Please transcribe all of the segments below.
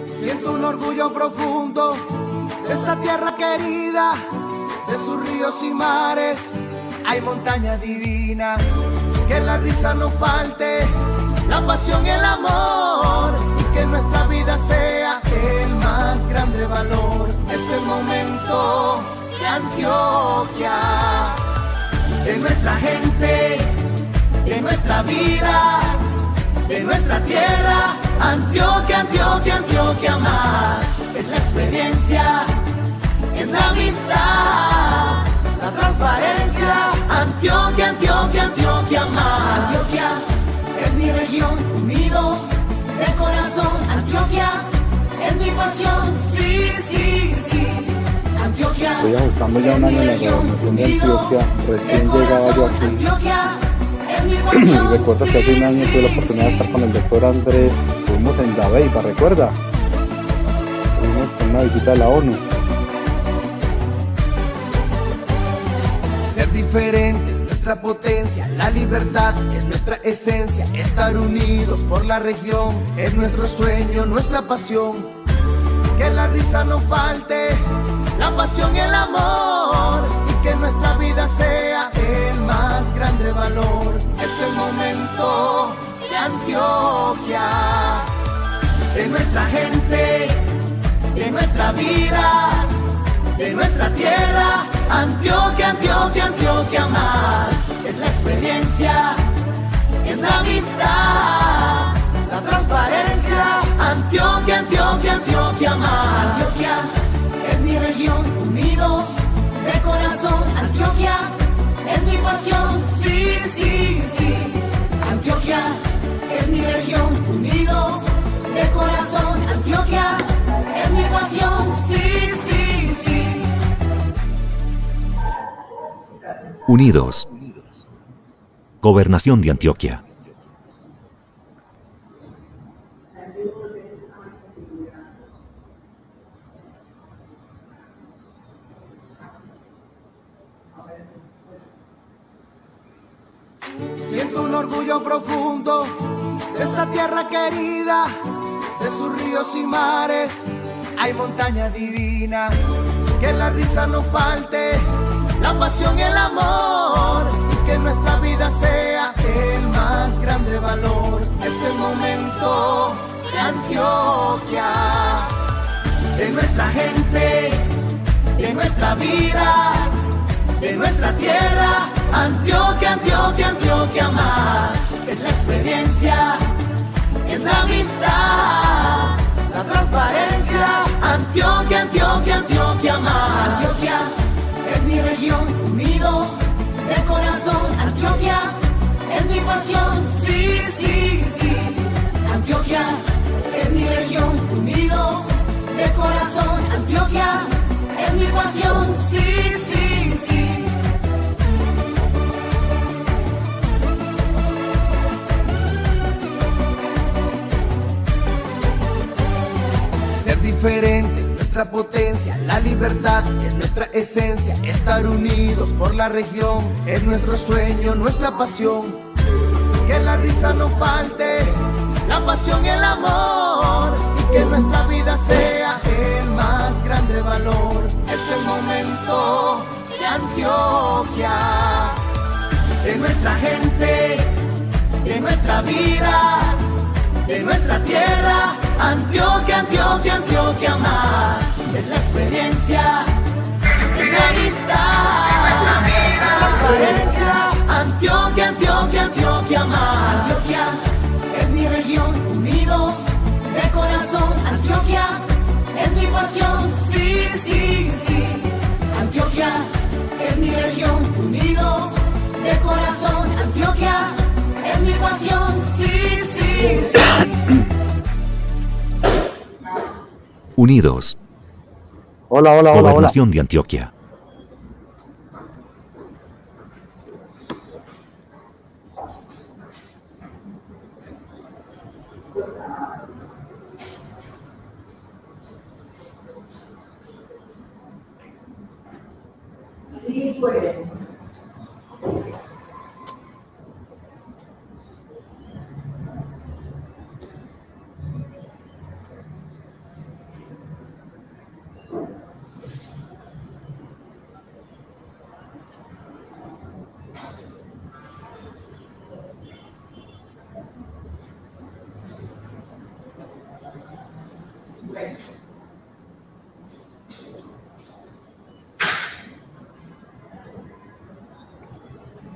Siento un orgullo profundo de esta tierra querida, de sus ríos y mares. Hay montaña divina, que la risa no falte, la pasión y el amor, y que nuestra vida sea el más grande valor. Es el momento de Antioquia, de nuestra gente, de nuestra vida, de nuestra tierra. Antioquia, Antioquia, Antioquia más. Es la experiencia, es la amistad, la transparencia. Antioquia, Antioquia, Antioquia más. Antioquia es mi región, unidos de corazón. Antioquia es mi pasión, sí, sí, sí. Antioquia. Estoy ajustando ya un año en la gobernación de Antioquia, recién llegaba yo aquí. Antioquia es mi Y pasión. recuerdo que hace un año tuve la oportunidad de estar con el doctor Andrés, estuvimos en Dabeiba, ¿recuerda? Estuvimos con una visita de la ONU. Ser diferente es nuestra potencia, la libertad es nuestra esencia. Estar unidos por la región es nuestro sueño, nuestra pasión. Que la risa no falte, la pasión y el amor, y que nuestra vida sea el más grande valor. Es el momento de Antioquia, de nuestra gente, de nuestra vida, de nuestra tierra. Antioquia, Antioquia, Antioquia más. Es la experiencia, es la amistad, la transparencia. Antioquia, Antioquia, Antioquia más. Antioquia es mi región, unidos de corazón. Antioquia es mi pasión, sí, sí, sí. Antioquia es mi región, unidos de corazón. Antioquia es mi pasión, sí, sí, sí. Unidos. Gobernación de Antioquia. Siento un orgullo profundo de esta tierra querida, de sus ríos y mares. Hay montaña divina, que la risa no falte, la pasión y el amor, y que nuestra vida sea el más grande valor. Es el momento de Antioquia, de nuestra gente, de nuestra vida, de nuestra tierra. Antioquia, Antioquia, Antioquia más. Es la experiencia, es la amistad, la transparencia. Antioquia, Antioquia, Antioquia más. Antioquia es mi región, unidos de corazón. Antioquia es mi pasión, sí, sí, sí. Antioquia es mi región, unidos de corazón. Antioquia es mi pasión, sí, sí, sí. Ser diferente es nuestra potencia, la libertad es nuestra esencia. Estar unidos por la región es nuestro sueño, nuestra pasión. Que la risa no falte, la pasión y el amor, y que nuestra vida sea el más grande valor. Es el momento de Antioquia, de nuestra gente, de nuestra vida, de nuestra tierra. Antioquia, Antioquia, Antioquia más. Es la experiencia, es la amistad, la transparencia. Antioquia, Antioquia, Antioquia más. Antioquia es mi región, unidos de corazón. Antioquia es mi pasión, sí, sí, sí. Antioquia es mi región, unidos de corazón. Antioquia es mi pasión, sí, sí, sí. Unidos. Hola, hola, hola, hola. Gobernación de Antioquia. Sí, pues.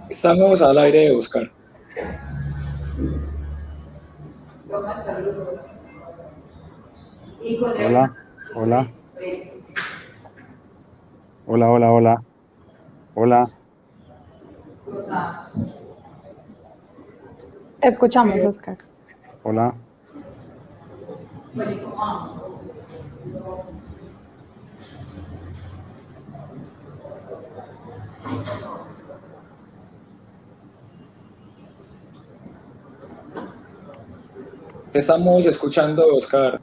Estamos al aire, Oscar. Hola, hola. Hola, hola, hola. Hola. Te escuchamos, Oscar. Hola. Te estamos escuchando, Oscar.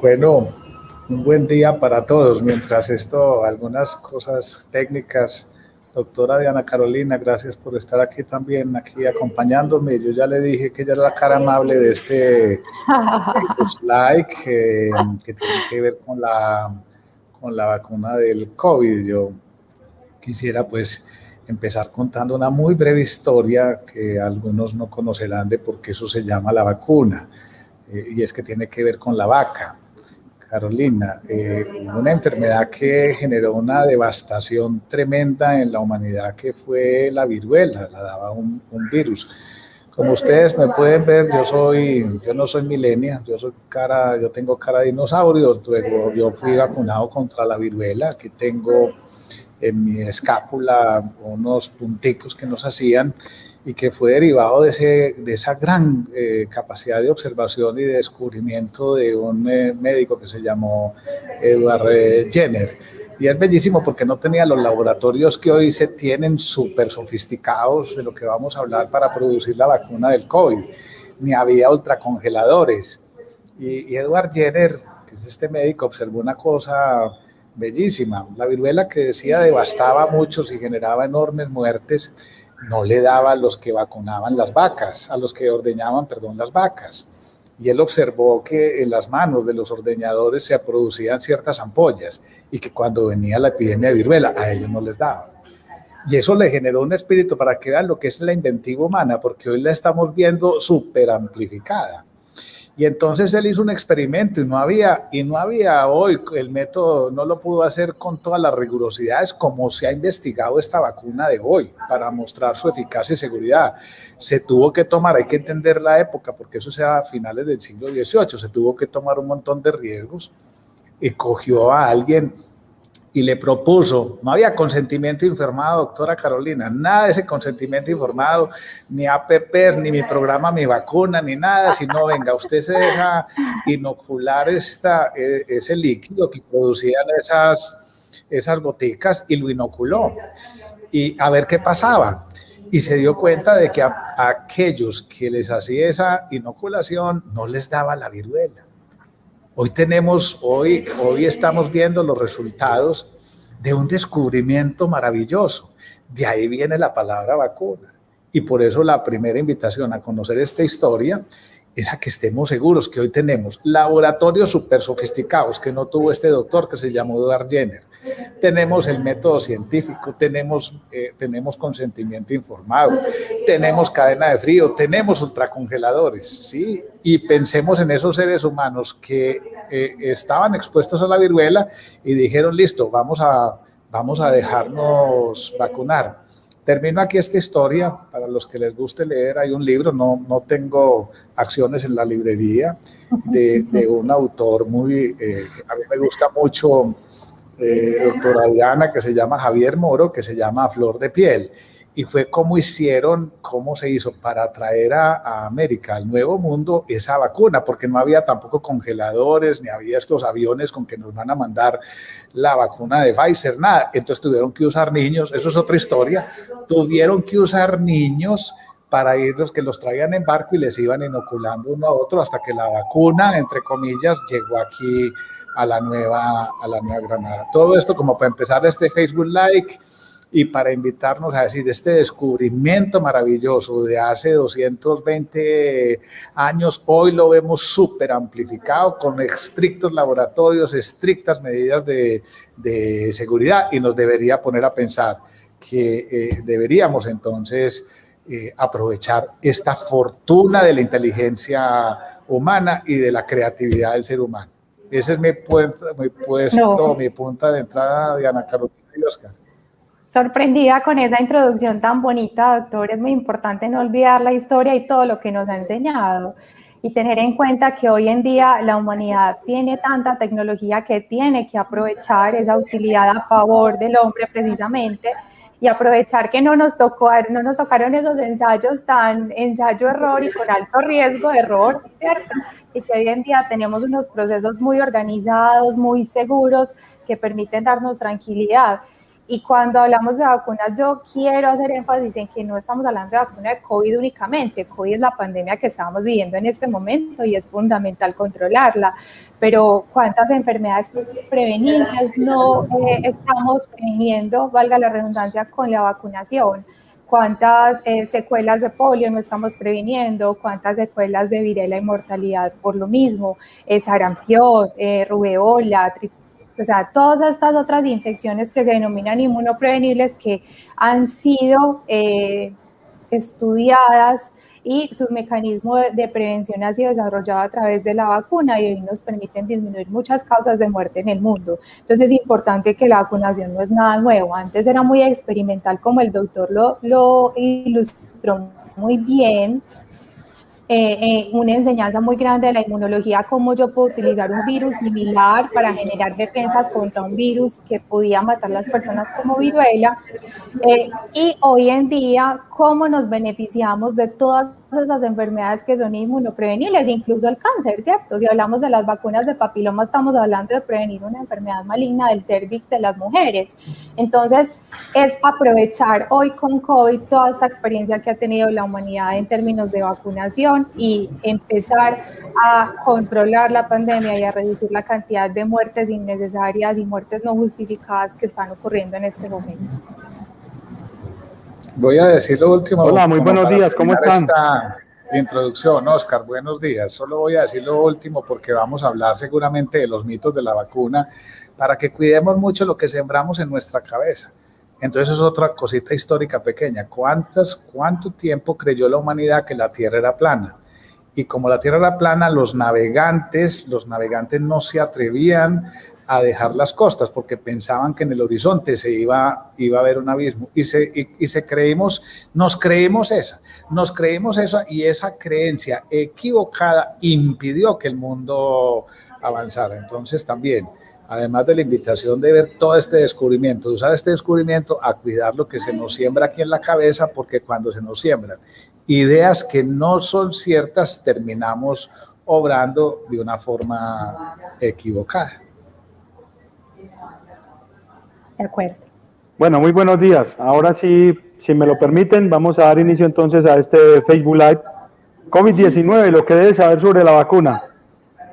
Bueno, un buen día para todos. Mientras esto, algunas cosas técnicas. Doctora Diana Carolina, gracias por estar aquí también, aquí acompañándome. Yo ya le dije que ella era la cara amable de este slide que tiene que ver con la vacuna del COVID. Yo quisiera pues empezar contando una muy breve historia que algunos no conocerán de por qué eso se llama la vacuna, y es que tiene que ver con la vaca. Carolina, una enfermedad que generó una devastación tremenda en la humanidad, que fue la viruela, la daba un virus. Como ustedes me pueden ver, yo no soy millennial, yo tengo cara de dinosaurio. Luego yo fui vacunado contra la viruela. Aquí tengo en mi escápula unos punticos que nos hacían, y que fue derivado de esa gran capacidad de observación y de descubrimiento de un médico que se llamó Edward Jenner. Y es bellísimo porque no tenía los laboratorios que hoy se tienen súper sofisticados de lo que vamos a hablar para producir la vacuna del COVID, ni había ultracongeladores. Y Edward Jenner, que es este médico, observó una cosa bellísima. La viruela, que decía devastaba a muchos y generaba enormes muertes, no le daba a los que vacunaban las vacas, a los que ordeñaban, perdón, las vacas. Y él observó que en las manos de los ordeñadores se producían ciertas ampollas, y que cuando venía la epidemia de viruela a ellos no les daba. Y eso le generó un espíritu para que vean lo que es la inventiva humana, porque hoy la estamos viendo súper amplificada. Y entonces él hizo un experimento y no había hoy, el método no lo pudo hacer con todas las rigurosidades como se ha investigado esta vacuna de hoy para mostrar su eficacia y seguridad. Se tuvo que tomar, hay que entender la época, porque eso sea a finales del siglo XVIII, se tuvo que tomar un montón de riesgos, y cogió a alguien y le propuso, no había consentimiento informado, doctora Carolina, nada de ese consentimiento informado, ni APPs, ni mi programa, mi vacuna, ni nada, sino venga, usted se deja inocular ese líquido que producían esas goticas, y lo inoculó, y a ver qué pasaba. Y se dio cuenta de que a aquellos que les hacía esa inoculación no les daba la viruela. Hoy estamos viendo los resultados de un descubrimiento maravilloso. De ahí viene la palabra vacuna. Y por eso la primera invitación a conocer esta historia es a que estemos seguros que hoy tenemos laboratorios súper sofisticados que no tuvo este doctor que se llamó Edward Jenner. Tenemos el método científico, tenemos consentimiento informado, tenemos cadena de frío, tenemos ultracongeladores, ¿sí? Y pensemos en esos seres humanos que estaban expuestos a la viruela y dijeron, listo, vamos a dejarnos vacunar. Termino aquí esta historia. Para los que les guste leer, hay un libro, no tengo acciones en la librería, de un autor a mí me gusta mucho doctora Diana, que se llama Javier Moro, que se llama Flor de Piel. Y fue cómo se hizo para traer a América, al Nuevo Mundo, esa vacuna, porque no había tampoco congeladores, ni había estos aviones con que nos van a mandar la vacuna de Pfizer, nada. Entonces tuvieron que usar niños, eso es otra historia, tuvieron que usar niños para ir los que los traían en barco y les iban inoculando uno a otro hasta que la vacuna, entre comillas, llegó aquí a la Nueva Granada. Todo esto como para empezar este Facebook Live y para invitarnos a decir este descubrimiento maravilloso de hace 220 años, hoy lo vemos súper amplificado con estrictos laboratorios, estrictas medidas de seguridad, y nos debería poner a pensar que deberíamos entonces aprovechar esta fortuna de la inteligencia humana y de la creatividad del ser humano. Ese es mi punta de entrada, Diana Carolina y Oscar. Sorprendida con esa introducción tan bonita, doctor. Es muy importante no olvidar la historia y todo lo que nos ha enseñado y tener en cuenta que hoy en día la humanidad tiene tanta tecnología que tiene que aprovechar esa utilidad a favor del hombre precisamente, y aprovechar que no nos tocaron esos ensayos tan ensayo-error y con alto riesgo de error, ¿cierto? Y que hoy en día tenemos unos procesos muy organizados, muy seguros, que permiten darnos tranquilidad. Y cuando hablamos de vacunas, yo quiero hacer énfasis en que no estamos hablando de vacuna de COVID únicamente. COVID es la pandemia que estamos viviendo en este momento y es fundamental controlarla. Pero ¿cuántas enfermedades prevenibles no estamos previniendo, valga la redundancia, con la vacunación? ¿Cuántas secuelas de polio no estamos previniendo? ¿Cuántas secuelas de viruela y mortalidad por lo mismo? Sarampión, rubeola, o sea, todas estas otras infecciones que se denominan inmunoprevenibles que han sido estudiadas y su mecanismo de prevención ha sido desarrollado a través de la vacuna y hoy nos permiten disminuir muchas causas de muerte en el mundo. Entonces es importante que la vacunación no es nada nuevo. Antes era muy experimental, como el doctor lo ilustró muy bien. Una enseñanza muy grande de la inmunología, cómo yo puedo utilizar un virus similar para generar defensas contra un virus que podía matar a las personas como viruela, y hoy en día cómo nos beneficiamos de todas esas enfermedades que son inmunoprevenibles, incluso el cáncer, ¿cierto? Si hablamos de las vacunas de papiloma, estamos hablando de prevenir una enfermedad maligna del cérvix de las mujeres. Entonces, es aprovechar hoy con COVID toda esta experiencia que ha tenido la humanidad en términos de vacunación y empezar a controlar la pandemia y a reducir la cantidad de muertes innecesarias y muertes no justificadas que están ocurriendo en este momento. Voy a decir lo último. Hola, muy buenos días, ¿cómo están? Esta introducción, Oscar, buenos días. Solo voy a decir lo último porque vamos a hablar seguramente de los mitos de la vacuna para que cuidemos mucho lo que sembramos en nuestra cabeza. Entonces es otra cosita histórica pequeña. ¿Cuánto tiempo creyó la humanidad que la Tierra era plana? Y como la Tierra era plana, los navegantes no se atrevían a dejar las costas porque pensaban que en el horizonte se iba a ver un abismo nos creemos eso, y esa creencia equivocada impidió que el mundo avanzara. Entonces también, además de la invitación de ver todo este descubrimiento, de usar este descubrimiento a cuidar lo que se nos siembra aquí en la cabeza, porque cuando se nos siembran ideas que no son ciertas, terminamos obrando de una forma equivocada. De acuerdo. Bueno, muy buenos días. Ahora sí, si me lo permiten, vamos a dar inicio entonces a este Facebook Live. COVID-19, lo que debes saber sobre la vacuna.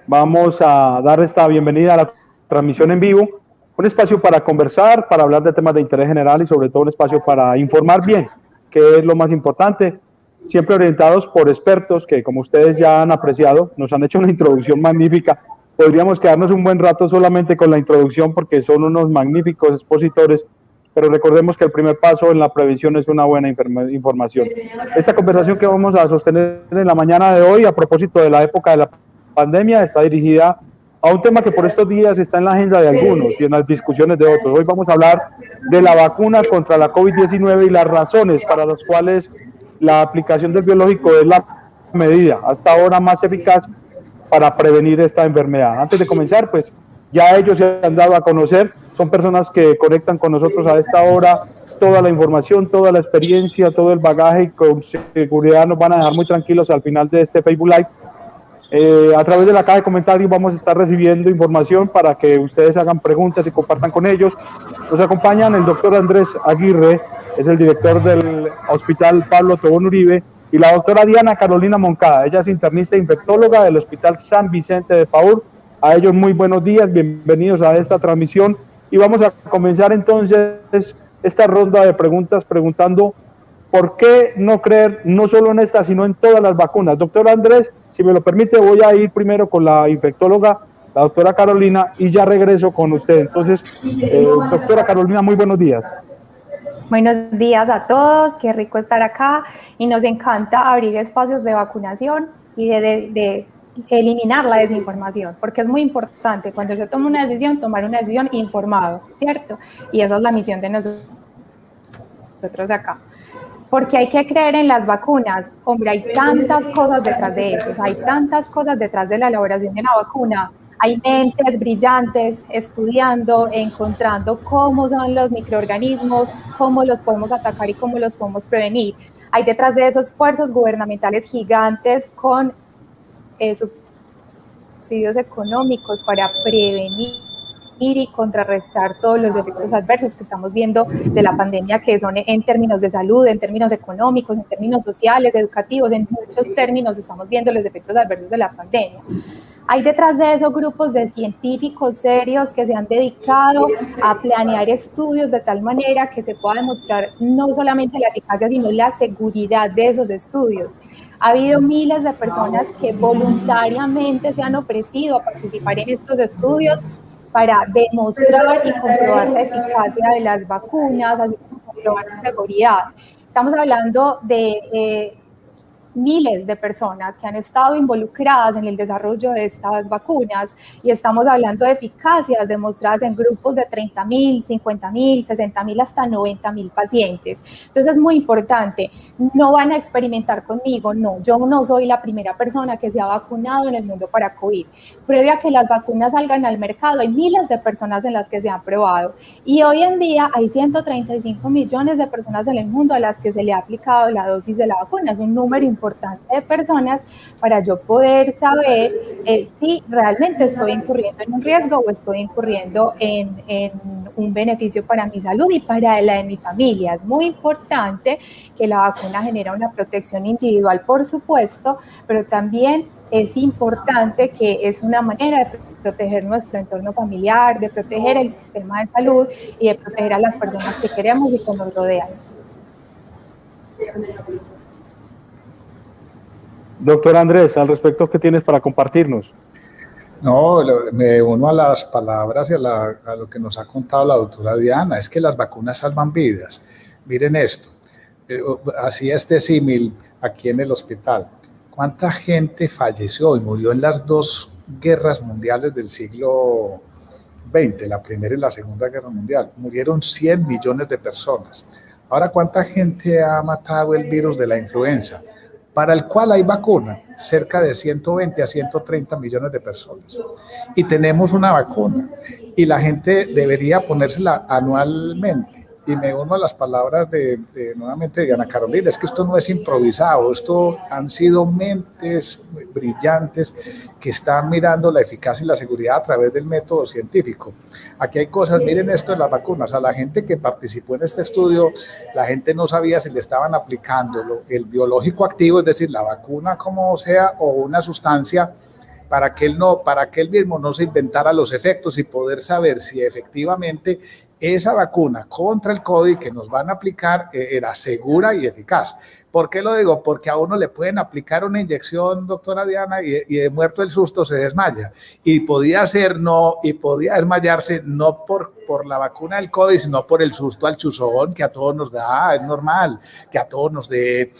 Vamos a dar esta bienvenida a la transmisión en vivo, un espacio para conversar, para hablar de temas de interés general y sobre todo un espacio para informar bien, que es lo más importante, siempre orientados por expertos que, como ustedes ya han apreciado, nos han hecho una introducción magnífica. Podríamos quedarnos un buen rato solamente con la introducción porque son unos magníficos expositores, pero recordemos que el primer paso en la prevención es una buena información. Esta conversación que vamos a sostener en la mañana de hoy a propósito de la época de la pandemia está dirigida a un tema que por estos días está en la agenda de algunos y en las discusiones de otros. Hoy vamos a hablar de la vacuna contra la COVID-19 y las razones para las cuales la aplicación del biológico es la medida hasta ahora más eficaz para prevenir esta enfermedad. Antes de comenzar, pues ya ellos se han dado a conocer, son personas que conectan con nosotros a esta hora, toda la información, toda la experiencia, todo el bagaje, y con seguridad nos van a dejar muy tranquilos al final de este Facebook Live. A través de la caja de comentarios vamos a estar recibiendo información para que ustedes hagan preguntas y compartan con ellos. Nos acompañan el doctor Andrés Aguirre, es el director del Hospital Pablo Tobón Uribe, y la doctora Diana Carolina Moncada, ella es internista e infectóloga del Hospital San Vicente de Paúl. A ellos muy buenos días, bienvenidos a esta transmisión, y vamos a comenzar entonces esta ronda de preguntas preguntando por qué no creer no solo en esta, sino en todas las vacunas. Doctor Andrés, si me lo permite, voy a ir primero con la infectóloga, la doctora Carolina, y ya regreso con usted. Entonces, doctora Carolina, muy buenos días. Buenos días a todos, qué rico estar acá y nos encanta abrir espacios de vacunación y de eliminar la desinformación, porque es muy importante cuando yo tomo una decisión, tomar una decisión informado, ¿cierto? Y esa es la misión de nosotros acá. Porque hay que creer en las vacunas. Hombre, hay tantas cosas detrás de eso, hay tantas cosas detrás de la elaboración de la vacuna. Hay mentes brillantes estudiando, encontrando cómo son los microorganismos, cómo los podemos atacar y cómo los podemos prevenir. Hay detrás de eso esfuerzos gubernamentales gigantes con subsidios económicos para prevenir y contrarrestar todos los efectos adversos que estamos viendo de la pandemia, que son en términos de salud, en términos económicos, en términos sociales, educativos, en muchos términos estamos viendo los efectos adversos de la pandemia. Hay detrás de eso grupos de científicos serios que se han dedicado a planear estudios de tal manera que se pueda demostrar no solamente la eficacia, sino la seguridad de esos estudios. Ha habido miles de personas que voluntariamente se han ofrecido a participar en estos estudios para demostrar y comprobar la eficacia de las vacunas, así como comprobar la seguridad. Estamos hablando de miles de personas que han estado involucradas en el desarrollo de estas vacunas y estamos hablando de eficacias demostradas en grupos de 30.000, 50.000, 60.000 hasta 90.000 pacientes. Entonces es muy importante, no van a experimentar conmigo, no, yo no soy la primera persona que se ha vacunado en el mundo para COVID. Previo a que las vacunas salgan al mercado, hay miles de personas en las que se han probado y hoy en día hay 135 millones de personas en el mundo a las que se le ha aplicado la dosis de la vacuna. Es un número importante de personas para yo poder saber si realmente estoy incurriendo en un riesgo o estoy incurriendo en un beneficio para mi salud y para la de mi familia. Es muy importante que la vacuna genera una protección individual, por supuesto, pero también es importante que es una manera de proteger nuestro entorno familiar, de proteger el sistema de salud y de proteger a las personas que queremos y que nos rodean. Doctor Andrés, al respecto, ¿qué tienes para compartirnos? No, me uno a las palabras y a lo que nos ha contado la doctora Diana, es que las vacunas salvan vidas. Miren esto, así este símil aquí en el hospital. ¿Cuánta gente falleció y murió en las dos guerras mundiales del siglo XX, la Primera y la Segunda Guerra Mundial? Murieron 100 millones de personas. Ahora, ¿cuánta gente ha matado el virus de la influenza? Para el cual hay vacuna, cerca de 120 a 130 millones de personas. Y tenemos una vacuna, y la gente debería ponérsela anualmente. Y me uno a las palabras nuevamente de Ana Carolina, es que esto no es improvisado, esto han sido mentes brillantes que están mirando la eficacia y la seguridad a través del método científico. Aquí hay cosas, miren esto de las vacunas, a la gente que participó en este estudio, la gente no sabía si le estaban aplicando el biológico activo, es decir, la vacuna como sea, o una sustancia para que él mismo no se inventara los efectos y poder saber si efectivamente esa vacuna contra el COVID que nos van a aplicar era segura y eficaz. ¿Por qué lo digo? Porque a uno le pueden aplicar una inyección, doctora Diana, y de muerto el susto se desmaya. Y podía desmayarse no por la vacuna del COVID, sino por el susto al chuzón que a todos nos da, es normal, que a todos nos dé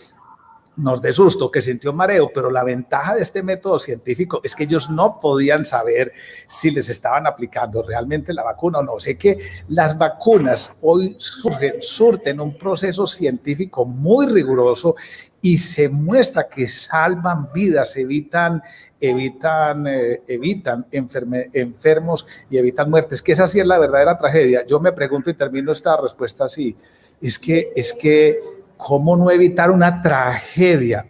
nos dé susto, que sintió mareo, pero la ventaja de este método científico es que ellos no podían saber si les estaban aplicando realmente la vacuna o no. Sé que las vacunas hoy surten un proceso científico muy riguroso y se muestra que salvan vidas, evitan enfermos y evitan muertes, que esa sí es la verdadera tragedia. Yo me pregunto y termino esta respuesta así, es que ¿cómo no evitar una tragedia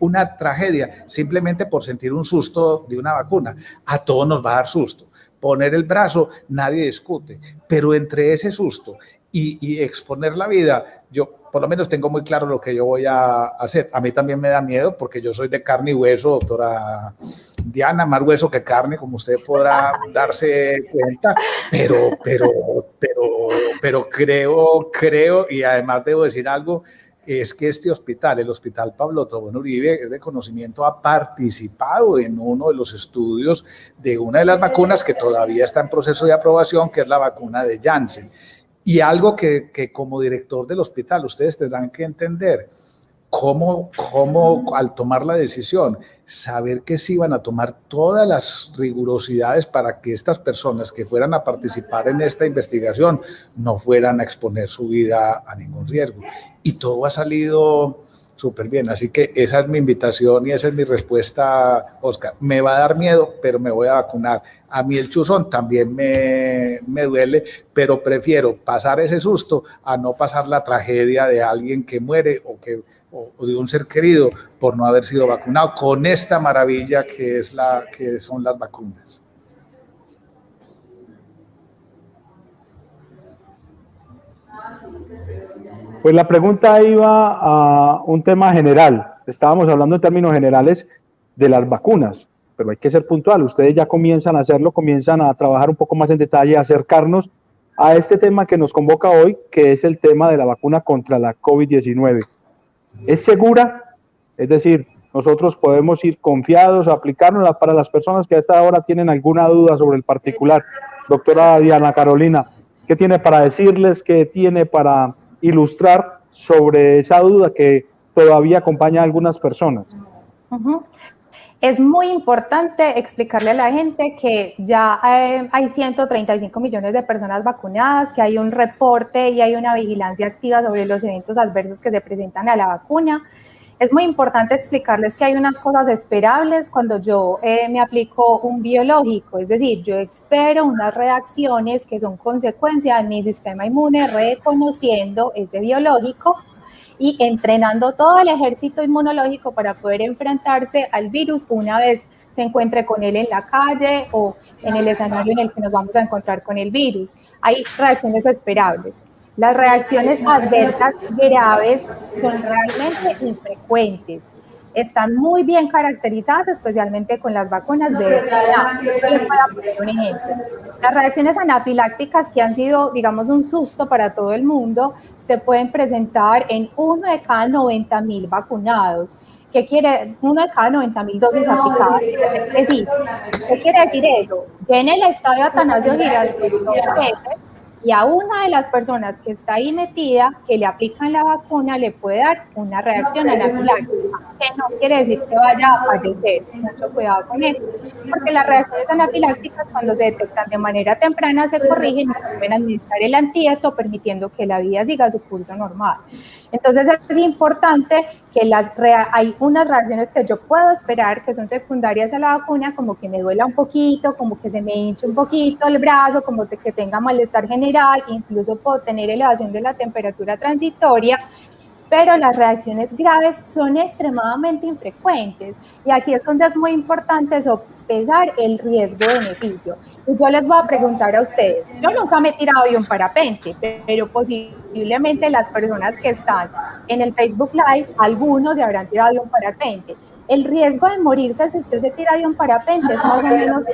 simplemente por sentir un susto de una vacuna? A todos nos va a dar susto. Poner el brazo, nadie discute, pero entre ese susto y exponer la vida, yo por lo menos tengo muy claro lo que yo voy a hacer. A mí también me da miedo porque yo soy de carne y hueso, doctora Diana, más hueso que carne, como usted podrá darse cuenta, pero creo, y además debo decir algo, es que este hospital, el Hospital Pablo Tobón Uribe, es de conocimiento, ha participado en uno de los estudios de una de las vacunas que todavía está en proceso de aprobación, que es la vacuna de Janssen. Y algo que como director del hospital ustedes tendrán que entender, cómo al tomar la decisión, saber que se iban a tomar todas las rigurosidades para que estas personas que fueran a participar en esta investigación no fueran a exponer su vida a ningún riesgo. Y todo ha salido súper bien, así que esa es mi invitación y esa es mi respuesta, Oscar. Me va a dar miedo, pero me voy a vacunar. A mí el chuzón también me duele, pero prefiero pasar ese susto a no pasar la tragedia de alguien que muere o de un ser querido por no haber sido vacunado con esta maravilla que son las vacunas. Pues la pregunta iba a un tema general. Estábamos hablando en términos generales de las vacunas, pero hay que ser puntual. Ustedes ya comienzan a hacerlo, comienzan a trabajar un poco más en detalle, a acercarnos a este tema que nos convoca hoy, que es el tema de la vacuna contra la COVID-19. ¿Es segura? Es decir, nosotros podemos ir confiados a aplicárnosla. Para las personas que a esta hora tienen alguna duda sobre el particular. Doctora Diana Carolina, ¿qué tiene para decirles? ¿Qué tiene para ilustrar sobre esa duda que todavía acompaña a algunas personas? Es muy importante explicarle a la gente que ya hay 135 millones de personas vacunadas, que hay un reporte y hay una vigilancia activa sobre los eventos adversos que se presentan a la vacuna. Es muy importante explicarles que hay unas cosas esperables cuando yo me aplico un biológico, es decir, yo espero unas reacciones que son consecuencia de mi sistema inmune reconociendo ese biológico y entrenando todo el ejército inmunológico para poder enfrentarse al virus una vez se encuentre con él en la calle o en el escenario en el que nos vamos a encontrar con el virus. Hay reacciones esperables. Las reacciones adversas graves son realmente infrecuentes. Están muy bien caracterizadas, especialmente con las vacunas de RNA. Les voy a poner un ejemplo. Las reacciones anafilácticas que han sido, digamos, un susto para todo el mundo, se pueden presentar en 1 de cada 90.000 vacunados. ¿Qué quiere? 1 de cada 90.000 dosis aplicadas. Es decir, ¿qué quiere decir eso? En el estadio Atanasio Girardot y a una de las personas que está ahí metida, que le aplican la vacuna, le puede dar una reacción anafiláctica, que no quiere decir que vaya a fallecer. Mucho cuidado con eso, porque las reacciones anafilácticas, cuando se detectan de manera temprana, se corrigen y pueden administrar el antídoto, permitiendo que la vida siga su curso normal. Entonces, es importante que hay unas reacciones que yo puedo esperar que son secundarias a la vacuna, como que me duela un poquito, como que se me hinche un poquito el brazo, como que tenga malestar general, incluso puedo tener elevación de la temperatura transitoria, pero las reacciones graves son extremadamente infrecuentes y aquí es donde es muy importante sopesar el riesgo-beneficio. Y yo les voy a preguntar a ustedes, yo nunca me he tirado de un parapente, pero posiblemente las personas que están en el Facebook Live, algunos se habrán tirado de un parapente. El riesgo de morirse si usted se tira de un parapente es más o menos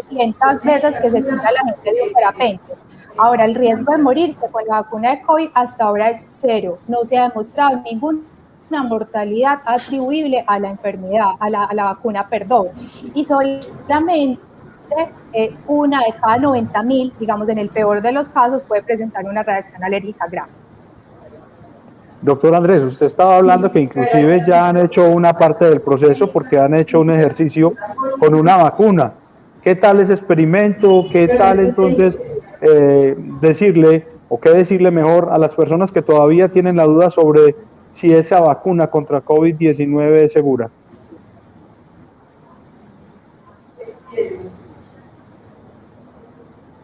800 veces que se tira la gente de un parapente. Ahora, el riesgo de morirse con la vacuna de COVID hasta ahora es cero. No se ha demostrado ninguna mortalidad atribuible a la enfermedad, a la vacuna, perdón. Y solamente 1 de cada 90.000, digamos en el peor de los casos, puede presentar una reacción alérgica grave. Doctor Andrés, usted estaba hablando que inclusive ya han hecho una parte del proceso porque han hecho un ejercicio con una vacuna. ¿Qué tal ese experimento? ¿Qué tal entonces decirle o qué decirle mejor a las personas que todavía tienen la duda sobre si esa vacuna contra COVID-19 es segura?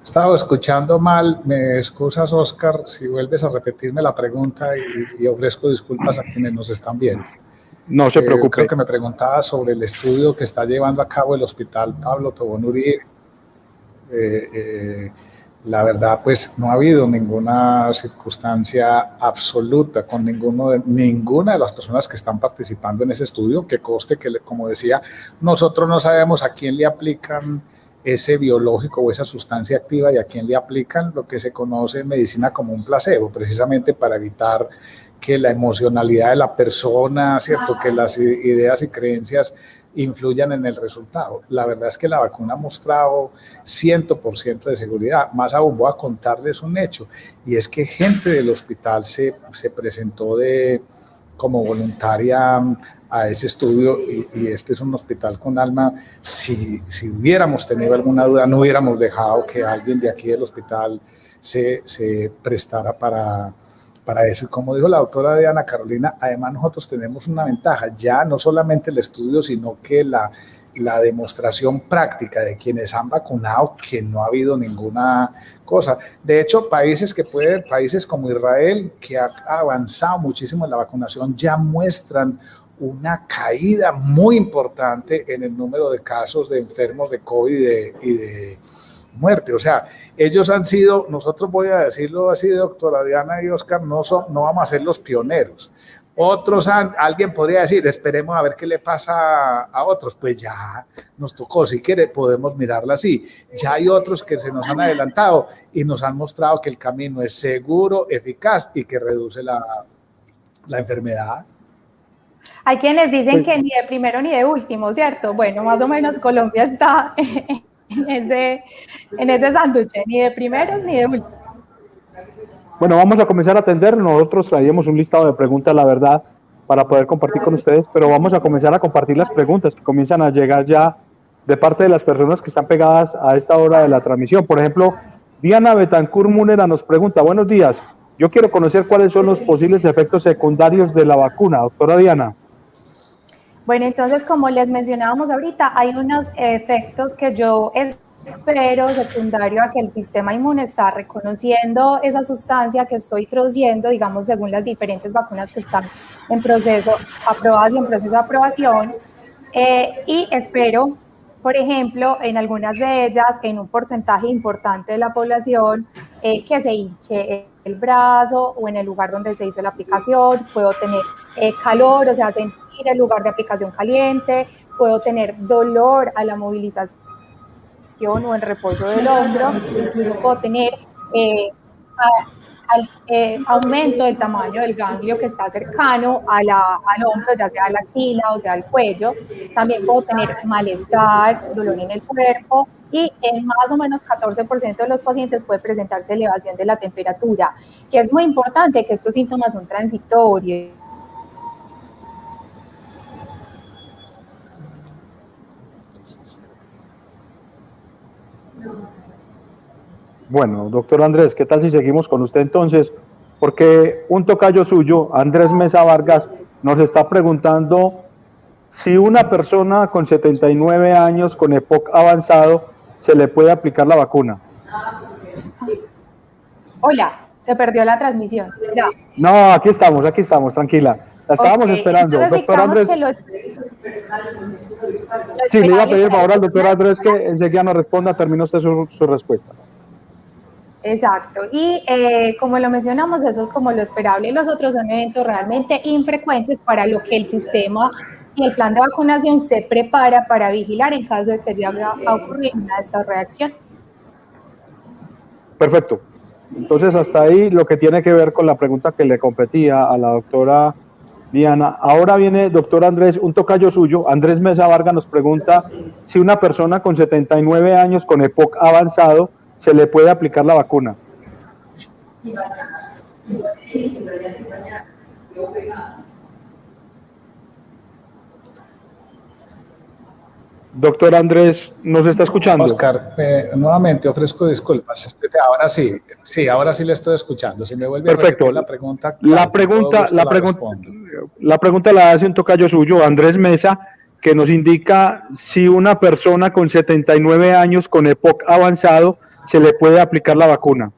Estaba escuchando mal, me excusas, Oscar, si vuelves a repetirme la pregunta y ofrezco disculpas a quienes nos están viendo. No se preocupe. Creo que me preguntaba sobre el estudio que está llevando a cabo el Hospital Pablo Tobón Uribe. La verdad, pues no ha habido ninguna circunstancia absoluta con ninguna de las personas que están participando en ese estudio, que conste que, como decía, nosotros no sabemos a quién le aplican ese biológico o esa sustancia activa y a quién le aplican lo que se conoce en medicina como un placebo, precisamente para evitar que la emocionalidad de la persona, ¿cierto? Que las ideas y creencias influyan en el resultado. La verdad es que la vacuna ha mostrado 100% de seguridad. Más aún, voy a contarles un hecho, y es que gente del hospital se presentó como voluntaria a ese estudio, y este es un hospital con alma. Si hubiéramos tenido alguna duda, no hubiéramos dejado que alguien de aquí del hospital se prestara para eso. Y como dijo la doctora Diana Carolina, además nosotros tenemos una ventaja, ya no solamente el estudio, sino que la demostración práctica de quienes han vacunado, que no ha habido ninguna cosa. De hecho, países como Israel, que ha avanzado muchísimo en la vacunación, ya muestran una caída muy importante en el número de casos de enfermos de COVID y de muerte. O sea, ellos han sido, nosotros, voy a decirlo así, doctora Diana y Oscar, no vamos a ser los pioneros. Otros alguien podría decir, esperemos a ver qué le pasa a otros. Pues ya nos tocó, si quiere podemos mirarla así. Ya hay otros que se nos han adelantado y nos han mostrado que el camino es seguro, eficaz y que reduce la enfermedad. Hay quienes dicen que ni de primero ni de último, ¿cierto? Bueno, más o menos Colombia está en ese sándwich, ni de primeros ni de últimos. Bueno, vamos a comenzar a atender. Nosotros traíamos un listado de preguntas, la verdad, para poder compartir con ustedes, pero vamos a comenzar a compartir las preguntas que comienzan a llegar ya de parte de las personas que están pegadas a esta hora de la transmisión. Por ejemplo, Diana Betancourt Múnera nos pregunta: buenos días, yo quiero conocer cuáles son los posibles efectos secundarios de la vacuna, doctora Diana. Bueno, entonces, como les mencionábamos ahorita, hay unos efectos que yo espero secundario a que el sistema inmune está reconociendo esa sustancia que estoy introduciendo, digamos, según las diferentes vacunas que están en proceso, aprobadas y en proceso de aprobación, y espero, por ejemplo, en algunas de ellas, en un porcentaje importante de la población, que se hinche el brazo o en el lugar donde se hizo la aplicación, puedo tener calor, o sea, sentir el lugar de aplicación caliente, puedo tener dolor a la movilización o en reposo del hombro, incluso puedo tener aumento del tamaño del ganglio que está cercano al hombro, ya sea la axila o sea el cuello. También puedo tener malestar, dolor en el cuerpo, y en más o menos 14% de los pacientes puede presentarse elevación de la temperatura, que es muy importante, que estos síntomas son transitorios. Bueno, doctor Andrés, ¿qué tal si seguimos con usted entonces? Porque un tocayo suyo, Andrés Mesa Vargas, nos está preguntando si una persona con 79 años con EPOC avanzado se le puede aplicar la vacuna. Hola, se perdió la transmisión. Ya. No, aquí estamos, tranquila. La estábamos esperando. Entonces, doctor Andrés. Sí, le iba a pedir por favor al doctor Andrés que enseguida nos responda, termine usted su respuesta. Exacto, y como lo mencionamos, eso es como lo esperable. Los otros son eventos realmente infrecuentes para lo que el sistema y el plan de vacunación se prepara para vigilar en caso de que llegue a ocurrir una de estas reacciones. Perfecto. Entonces, hasta ahí lo que tiene que ver con la pregunta que le competía a la doctora Diana. Ahora viene, doctor Andrés, un tocayo suyo, Andrés Mesa Vargas, nos pregunta si una persona con 79 años con EPOC avanzado se le puede aplicar la vacuna. Doctor Andrés, ¿nos está escuchando? Oscar, nuevamente ofrezco disculpas. Ahora sí le estoy escuchando. Si me vuelve Perfecto. a repetir la pregunta. La pregunta la hace un tocayo suyo, Andrés Mesa, que nos indica si una persona con 79 años con EPOC avanzado se le puede aplicar la vacuna.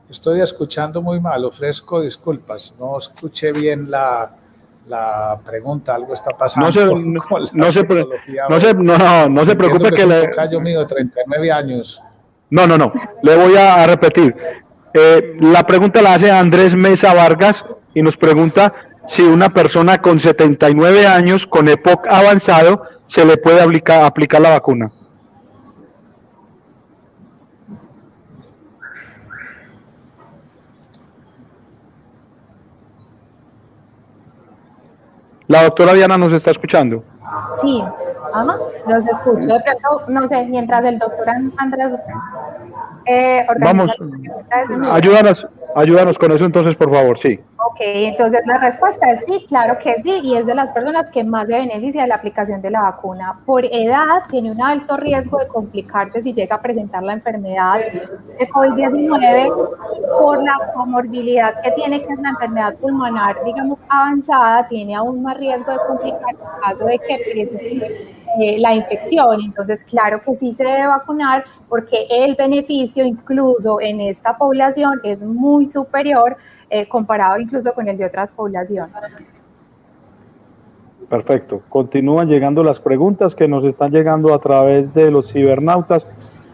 Estoy escuchando muy mal, ofrezco disculpas. No escuché bien la pregunta, algo está pasando. No se preocupe que le... tocayo mío de 39 años. No. Le voy a repetir. La pregunta la hace Andrés Mesa Vargas y nos pregunta si una persona con 79 años con EPOC avanzado se le puede aplicar la vacuna. La doctora Diana nos está escuchando. Sí, los escucho. De pronto, no sé, mientras el doctor Andrés vamos, ayúdanos con eso entonces, por favor, sí. Ok, entonces la respuesta es sí, claro que sí, y es de las personas que más se beneficia de la aplicación de la vacuna. Por edad, tiene un alto riesgo de complicarse si llega a presentar la enfermedad de COVID-19 por la comorbilidad que tiene, que es la enfermedad pulmonar, digamos, avanzada, tiene aún más riesgo de complicar en caso de que presente la infección. Entonces, claro que sí se debe vacunar porque el beneficio incluso en esta población es muy superior comparado incluso con el de otras poblaciones. Perfecto. Continúan llegando las preguntas que nos están llegando a través de los cibernautas.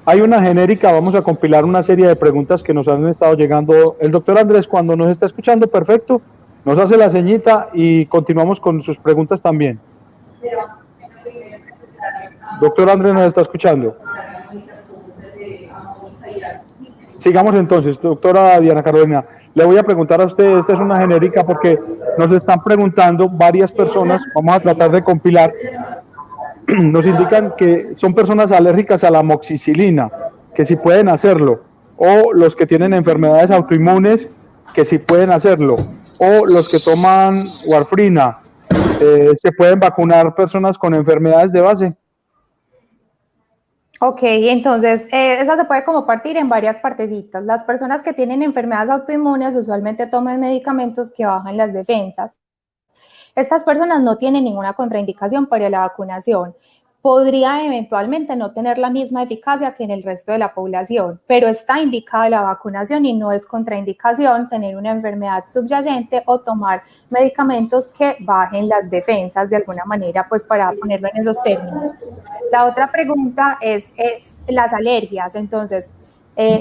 Hay una genérica, vamos a compilar una serie de preguntas que nos han estado llegando. El doctor Andrés, cuando nos está escuchando, perfecto, nos hace la ceñita y continuamos con sus preguntas también. Doctor Andrés, ¿nos está escuchando? Sigamos entonces, doctora Diana Carolina. Le voy a preguntar a usted, esta es una genérica porque nos están preguntando varias personas, vamos a tratar de compilar, nos indican que son personas alérgicas a la amoxicilina, que sí pueden hacerlo, o los que tienen enfermedades autoinmunes, que sí pueden hacerlo, o los que toman warfarina. ¿Se pueden vacunar personas con enfermedades de base? Ok, entonces esa se puede como partir en varias partecitas. Las personas que tienen enfermedades autoinmunes usualmente toman medicamentos que bajan las defensas. Estas personas no tienen ninguna contraindicación para la vacunación. Podría eventualmente no tener la misma eficacia que en el resto de la población, pero está indicada la vacunación y no es contraindicación tener una enfermedad subyacente o tomar medicamentos que bajen las defensas de alguna manera, pues para ponerlo en esos términos. La otra pregunta es las alergias. Entonces,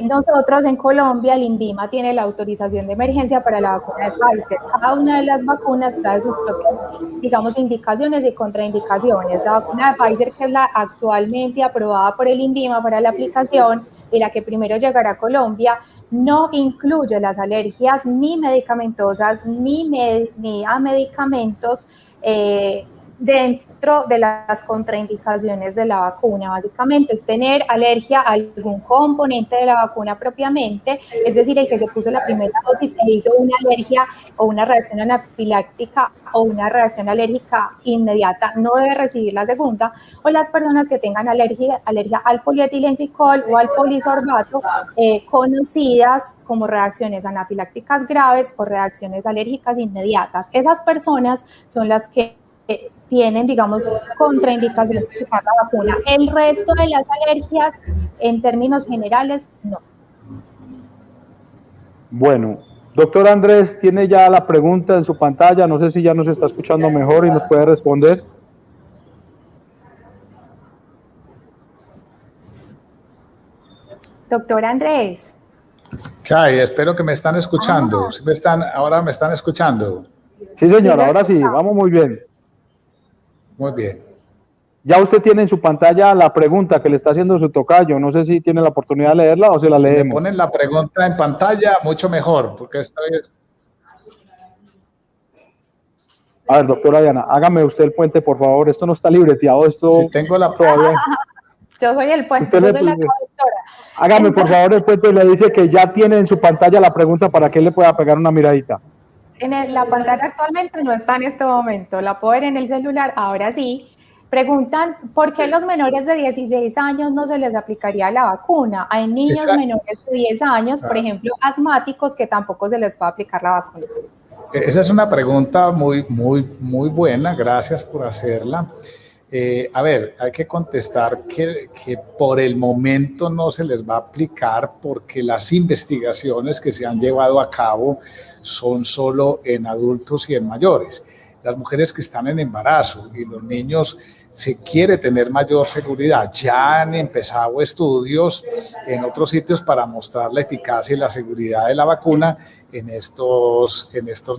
nosotros en Colombia, el INVIMA tiene la autorización de emergencia para la vacuna de Pfizer. Cada una de las vacunas trae sus propias, digamos, indicaciones y contraindicaciones. La vacuna de Pfizer, que es la actualmente aprobada por el INVIMA para la aplicación y la que primero llegará a Colombia, no incluye las alergias ni medicamentosas ni a medicamentos dentro de las contraindicaciones de la vacuna. Básicamente es tener alergia a algún componente de la vacuna propiamente, es decir, el que se puso la primera dosis e hizo una alergia o una reacción anafiláctica o una reacción alérgica inmediata, no debe recibir la segunda, o las personas que tengan alergia al polietilenglicol o al polisorbato, conocidas como reacciones anafilácticas graves o reacciones alérgicas inmediatas. Esas personas son las que tienen, digamos, contraindicación de la vacuna. El resto de las alergias, en términos generales, no. Bueno, doctor Andrés, tiene ya la pregunta en su pantalla, no sé si ya nos está escuchando mejor y nos puede responder. Doctor Andrés. ¿Qué hay? Espero que me están escuchando. ¿Sí ahora me están escuchando? Sí, señor, ahora sí, vamos muy bien. Muy bien. Ya usted tiene en su pantalla la pregunta que le está haciendo su tocayo. No sé si tiene la oportunidad de leerla o se la leemos. Si me ponen la pregunta en pantalla, mucho mejor, porque estoy... A ver, doctora Diana, hágame usted el puente, por favor. Esto no está libreteado, esto... Si tengo la... todavía... Yo soy el puente, yo soy la traductora. Hágame por favor el puente y le dice que ya tiene en su pantalla la pregunta para que él le pueda pegar una miradita. La pantalla actualmente no está en este momento, la puedo ver en el celular, ahora sí. Preguntan, ¿por qué los menores de 16 años no se les aplicaría la vacuna? Hay niños menores de 10 años, por ejemplo, asmáticos, que tampoco se les puede aplicar la vacuna. Esa es una pregunta muy buena, gracias por hacerla. A ver, hay que contestar que por el momento no se les va a aplicar porque las investigaciones que se han llevado a cabo son solo en adultos y en mayores. Las mujeres que están en embarazo y los niños se quiere tener mayor seguridad. Ya han empezado estudios en otros sitios para mostrar la eficacia y la seguridad de la vacuna en estos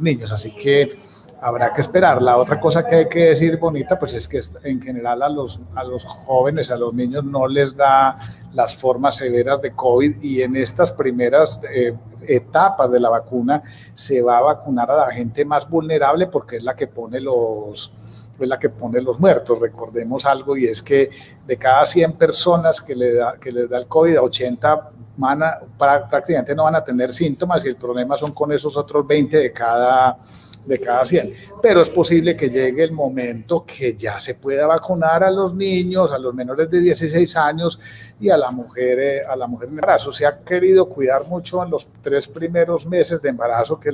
niños. Así que habrá que esperar. La otra cosa que hay que decir, Bonita, pues es que en general a los jóvenes, a los niños no les da las formas severas de COVID y en estas primeras etapas de la vacuna se va a vacunar a la gente más vulnerable porque es la que pone los muertos. Recordemos algo y es que de cada 100 personas que les da el COVID, 80 prácticamente no van a tener síntomas y el problema son con esos otros 20 de cada 100, pero es posible que llegue el momento que ya se pueda vacunar a los niños, a los menores de 16 años y a la mujer en embarazo. Se ha querido cuidar mucho en los 3 primeros meses de embarazo que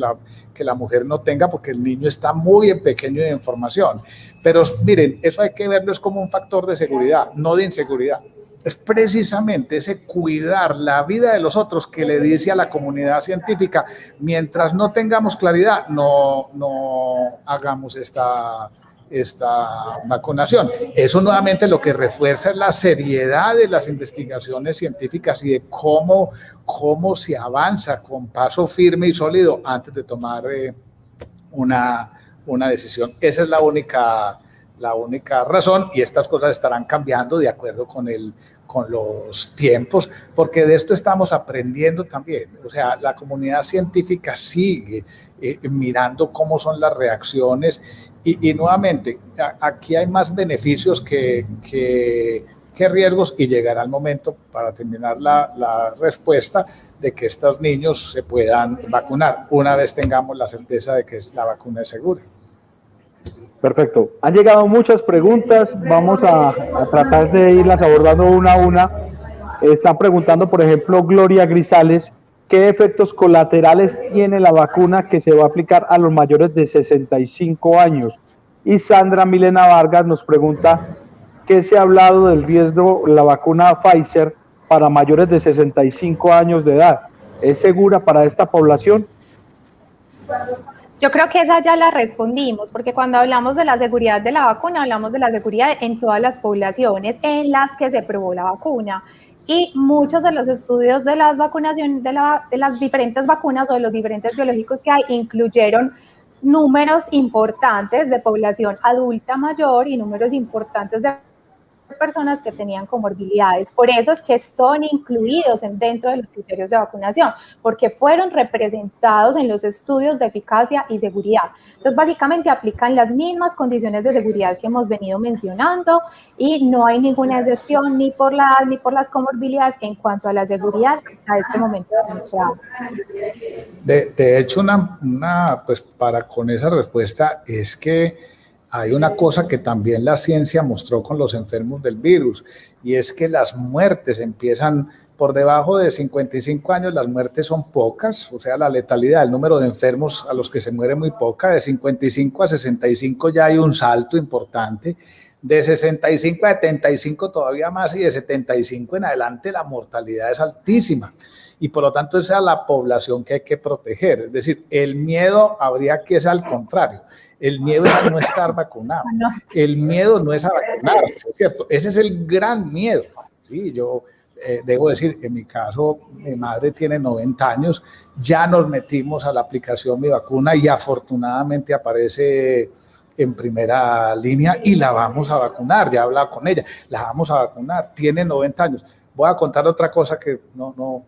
la mujer no tenga porque el niño está muy pequeño de información, pero miren, eso hay que verlo es como un factor de seguridad, no de inseguridad. Es precisamente ese cuidar la vida de los otros que le dice a la comunidad científica, mientras no tengamos claridad, no hagamos esta vacunación. Eso nuevamente lo que refuerza es la seriedad de las investigaciones científicas y de cómo se avanza con paso firme y sólido antes de tomar una decisión. Esa es la única razón y estas cosas estarán cambiando de acuerdo con los tiempos, porque de esto estamos aprendiendo también. O sea, la comunidad científica sigue mirando cómo son las reacciones y nuevamente, aquí hay más beneficios que riesgos y llegará el momento, para terminar la respuesta, de que estos niños se puedan vacunar una vez tengamos la certeza de que la vacuna es segura. Perfecto. Han llegado muchas preguntas, vamos a tratar de irlas abordando una a una. Están preguntando, por ejemplo, Gloria Grisales, ¿qué efectos colaterales tiene la vacuna que se va a aplicar a los mayores de 65 años? Y Sandra Milena Vargas nos pregunta, ¿qué se ha hablado del riesgo de la vacuna Pfizer para mayores de 65 años de edad? ¿Es segura para esta población? Yo creo que esa ya la respondimos, porque cuando hablamos de la seguridad de la vacuna, hablamos de la seguridad en todas las poblaciones en las que se probó la vacuna. Y muchos de los estudios de las vacunaciones, de las diferentes vacunas o de los diferentes biológicos que hay, incluyeron números importantes de población adulta mayor y números importantes de personas que tenían comorbilidades. Por eso es que son incluidos dentro de los criterios de vacunación, porque fueron representados en los estudios de eficacia y seguridad. Entonces, básicamente aplican las mismas condiciones de seguridad que hemos venido mencionando y no hay ninguna excepción ni por la edad ni por las comorbilidades en cuanto a la seguridad a este momento demostrado. De hecho, pues con esa respuesta es que hay una cosa que también la ciencia mostró con los enfermos del virus, y es que las muertes empiezan por debajo de 55 años, las muertes son pocas, o sea, la letalidad, el número de enfermos a los que se muere muy poca, de 55 a 65 ya hay un salto importante, de 65 a 75 todavía más, y de 75 en adelante la mortalidad es altísima. Y por lo tanto esa es la población que hay que proteger. Es decir, el miedo habría que ser al contrario. El miedo es a no estar vacunado. El miedo no es a vacunarse, ¿es cierto? Ese es el gran miedo. Sí, yo debo decir, en mi caso, mi madre tiene 90 años, ya nos metimos a la aplicación Mi Vacuna y afortunadamente aparece en primera línea y la vamos a vacunar. Ya he hablado con ella, la vamos a vacunar. Tiene 90 años. Voy a contar otra cosa que no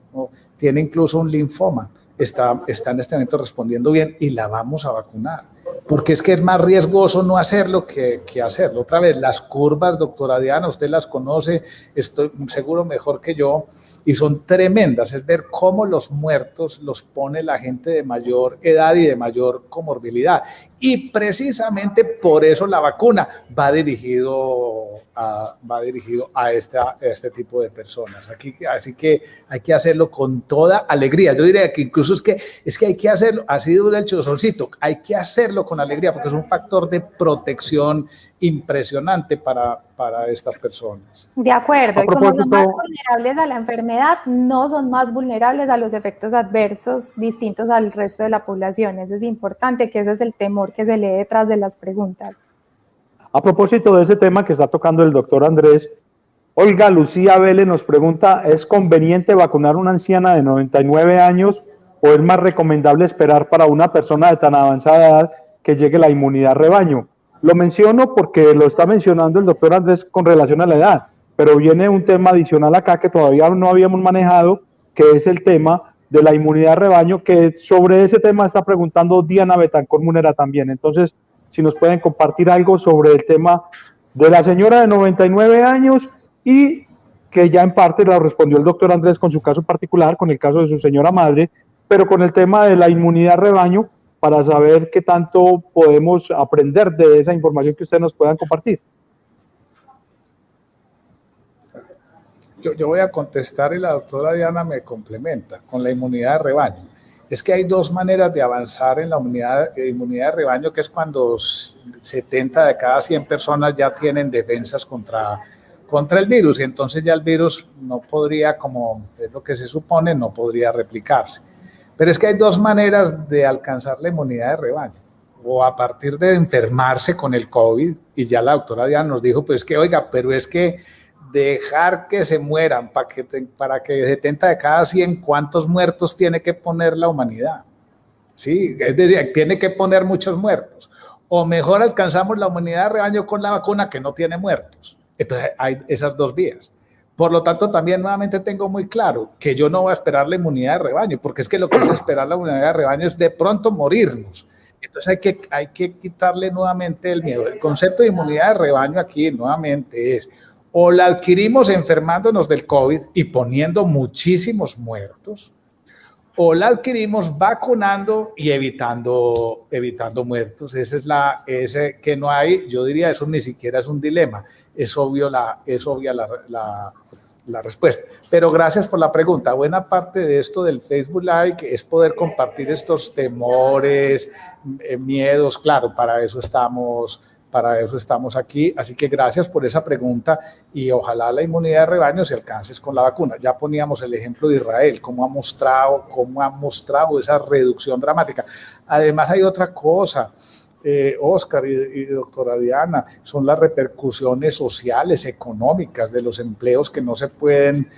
tiene incluso un linfoma. Está en este momento respondiendo bien y la vamos a vacunar. porque es que es más riesgoso no hacerlo que hacerlo. Otra vez, las curvas, doctora Diana, usted las conoce, estoy seguro mejor que yo, y son tremendas. Es ver cómo los muertos los pone la gente de mayor edad y de mayor comorbilidad. Y precisamente por eso la vacuna va dirigido a este tipo de personas. Así que hay que hacerlo con toda alegría. Yo diría que incluso es que hay que hacerlo, así dura el chozoncito, hay que hacerlo con alegría porque es un factor de protección impresionante para estas personas. De acuerdo, y como son más vulnerables a la enfermedad, no son más vulnerables a los efectos adversos distintos al resto de la población. Eso es importante, que ese es el temor que se lee detrás de las preguntas. A propósito de ese tema que está tocando el doctor Andrés, Olga Lucía Vélez nos pregunta, ¿es conveniente vacunar a una anciana de 99 años o es más recomendable esperar para una persona de tan avanzada edad que llegue la inmunidad rebaño? Lo menciono porque lo está mencionando el doctor Andrés con relación a la edad, pero viene un tema adicional acá que todavía no habíamos manejado, que es el tema de la inmunidad rebaño, que sobre ese tema está preguntando Diana Betancor Munera también. Entonces, si nos pueden compartir algo sobre el tema de la señora de 99 años y que ya en parte lo respondió el doctor Andrés con su caso particular, con el caso de su señora madre, pero con el tema de la inmunidad rebaño, para saber qué tanto podemos aprender de esa información que ustedes nos puedan compartir. Yo voy a contestar y la doctora Diana me complementa con la inmunidad de rebaño. Es que hay dos maneras de avanzar en la inmunidad de rebaño, que es cuando 70 de cada 100 personas ya tienen defensas contra el virus, y entonces ya el virus no podría, como es lo que se supone, no podría replicarse. Pero es que hay dos maneras de alcanzar la inmunidad de rebaño, o a partir de enfermarse con el COVID, y ya la doctora Diana nos dijo, pues que oiga, pero es que dejar que se mueran para que 70 de cada 100, ¿cuántos muertos tiene que poner la humanidad? Sí, es decir, tiene que poner muchos muertos. O mejor alcanzamos la inmunidad de rebaño con la vacuna que no tiene muertos. Entonces hay esas dos vías. Por lo tanto, también nuevamente tengo muy claro que yo no voy a esperar la inmunidad de rebaño, porque es que lo que es esperar la inmunidad de rebaño es de pronto morirnos. Entonces hay que quitarle nuevamente el miedo. El concepto de inmunidad de rebaño aquí nuevamente es: o la adquirimos enfermándonos del COVID y poniendo muchísimos muertos, o la adquirimos vacunando y evitando muertos. Ese que no hay, yo diría, eso ni siquiera es un dilema, es obvia la respuesta. Pero gracias por la pregunta. Buena parte de esto del Facebook Live es poder compartir estos temores, miedos. Claro, para eso estamos aquí, así que gracias por esa pregunta y ojalá la inmunidad de rebaño se alcance con la vacuna. Ya poníamos el ejemplo de Israel, cómo ha mostrado esa reducción dramática. Además hay otra cosa, Oscar y doctora Diana, son las repercusiones sociales, económicas de los empleos que no se pueden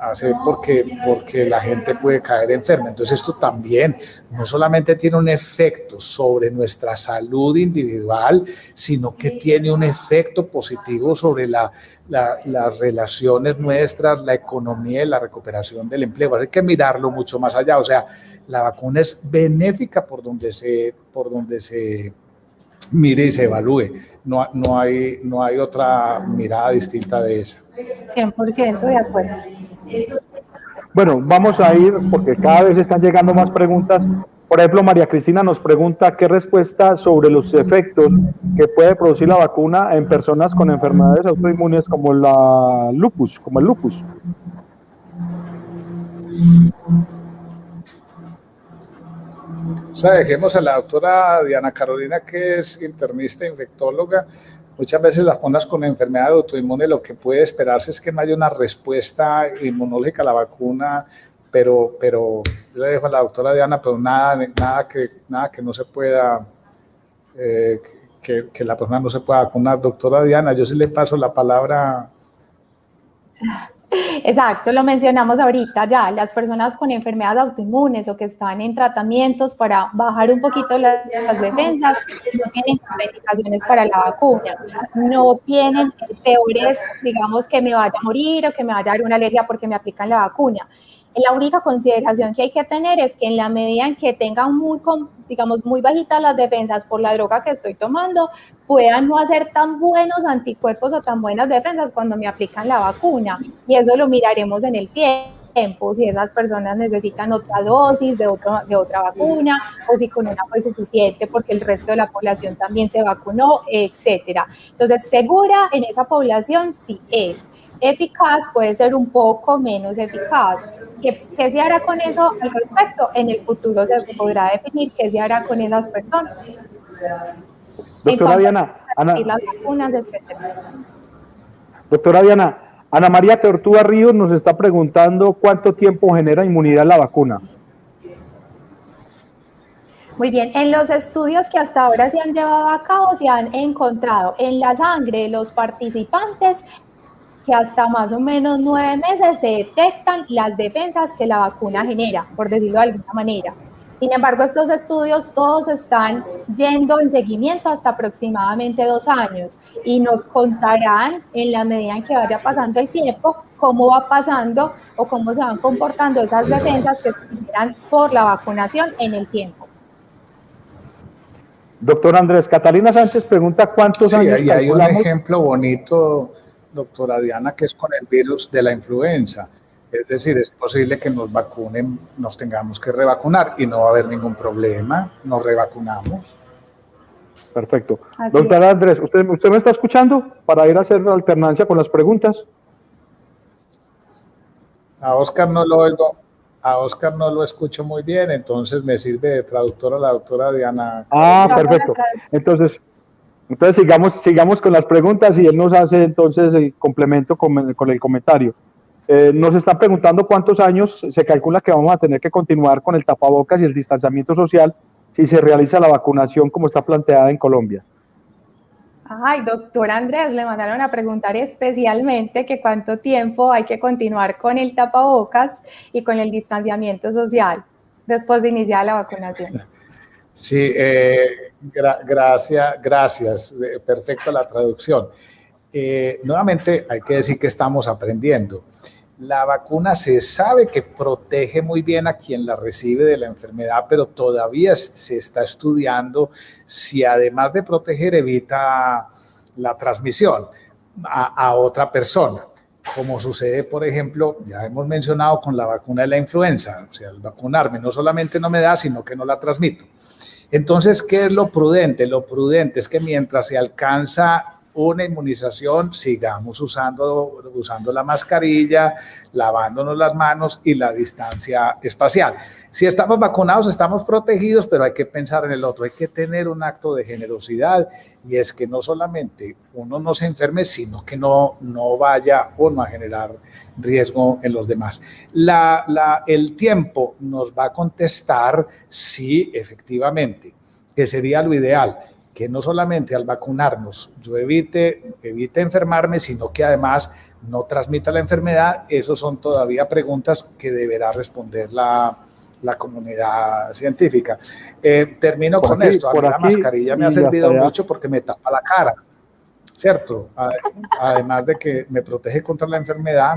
hacer porque la gente puede caer enferma. Entonces esto también no solamente tiene un efecto sobre nuestra salud individual, sino que tiene un efecto positivo sobre las relaciones nuestras, la economía y la recuperación del empleo. Hay que mirarlo mucho más allá. O sea, la vacuna es benéfica por donde se mire y se evalúe. No hay otra mirada distinta de esa. 100% de acuerdo. Bueno, vamos a ir porque cada vez están llegando más preguntas. Por ejemplo, María Cristina nos pregunta qué respuesta sobre los efectos que puede producir la vacuna en personas con enfermedades autoinmunes como el lupus. O sea, dejemos a la doctora Diana Carolina, que es internista e infectóloga. Muchas veces las personas con enfermedad autoinmune, lo que puede esperarse es que no haya una respuesta inmunológica a la vacuna, pero yo le dejo a la doctora Diana, pero nada que no se pueda, que la persona no se pueda vacunar. Doctora Diana, yo sí le paso la palabra. Exacto, lo mencionamos ahorita ya, las personas con enfermedades autoinmunes o que están en tratamientos para bajar un poquito las defensas no tienen contraindicaciones para la vacuna, no tienen peores, digamos, que me vaya a morir o que me vaya a dar una alergia porque me aplican la vacuna. La única consideración que hay que tener es que en la medida en que tengan digamos, muy bajitas las defensas por la droga que estoy tomando, puedan no hacer tan buenos anticuerpos o tan buenas defensas cuando me aplican la vacuna. Y eso lo miraremos en el tiempo, si esas personas necesitan otra dosis de otra vacuna, o si con una fue suficiente porque el resto de la población también se vacunó, etcétera. Entonces, segura en esa población sí es. Eficaz puede ser un poco menos eficaz. ¿Qué se hará con eso al respecto? En el futuro se podrá definir qué se hará con esas personas. Doctora Diana, las vacunas, etcétera. Doctora Diana, Ana María Tortuga Ríos nos está preguntando cuánto tiempo genera inmunidad la vacuna. Muy bien, en los estudios que hasta ahora se han llevado a cabo se han encontrado en la sangre de los participantes que hasta más o menos 9 meses se detectan las defensas que la vacuna genera, por decirlo de alguna manera. Sin embargo, estos estudios todos están yendo en seguimiento hasta aproximadamente 2 años y nos contarán en la medida en que vaya pasando el tiempo cómo va pasando o cómo se van comportando esas defensas que se generan por la vacunación en el tiempo. Doctor Andrés, Catalina Sánchez pregunta cuántos años Sí, hay un ejemplo bonito, doctora Diana, que es con el virus de la influenza. Es decir, es posible que nos vacunen, nos tengamos que revacunar y no va a haber ningún problema, nos revacunamos. Perfecto. Doctor Andrés, ¿usted me está escuchando para ir a hacer la alternancia con las preguntas? A Oscar no lo oigo, a Oscar no lo escucho muy bien, entonces me sirve de traductora la doctora Diana. Perfecto. Entonces sigamos con las preguntas y él nos hace entonces el complemento con el comentario. Nos está preguntando cuántos años se calcula que vamos a tener que continuar con el tapabocas y el distanciamiento social si se realiza la vacunación como está planteada en Colombia. Ay, doctor Andrés, le mandaron a preguntar especialmente que cuánto tiempo hay que continuar con el tapabocas y con el distanciamiento social después de iniciar la vacunación. Sí, gracias, perfecta la traducción. Nuevamente hay que decir que estamos aprendiendo. La vacuna se sabe que protege muy bien a quien la recibe de la enfermedad, pero todavía se está estudiando si además de proteger evita la transmisión a otra persona, como sucede, por ejemplo, ya hemos mencionado con la vacuna de la influenza. O sea, al vacunarme no solamente no me da, sino que no la transmito. Entonces, ¿qué es lo prudente? Lo prudente es que mientras se alcanza una inmunización, sigamos usando la mascarilla, lavándonos las manos y la distancia espacial. Si estamos vacunados, estamos protegidos, pero hay que pensar en el otro, hay que tener un acto de generosidad, y es que no solamente uno no se enferme, sino que no vaya uno a generar riesgo en los demás. El tiempo nos va a contestar si efectivamente, que sería lo ideal, que no solamente al vacunarnos yo evite enfermarme, sino que además no transmita la enfermedad. Esas son todavía preguntas que deberá responder la comunidad científica. Termino con esto. A mí la mascarilla me ha servido mucho porque me tapa la cara, ¿cierto? Además de que me protege contra la enfermedad,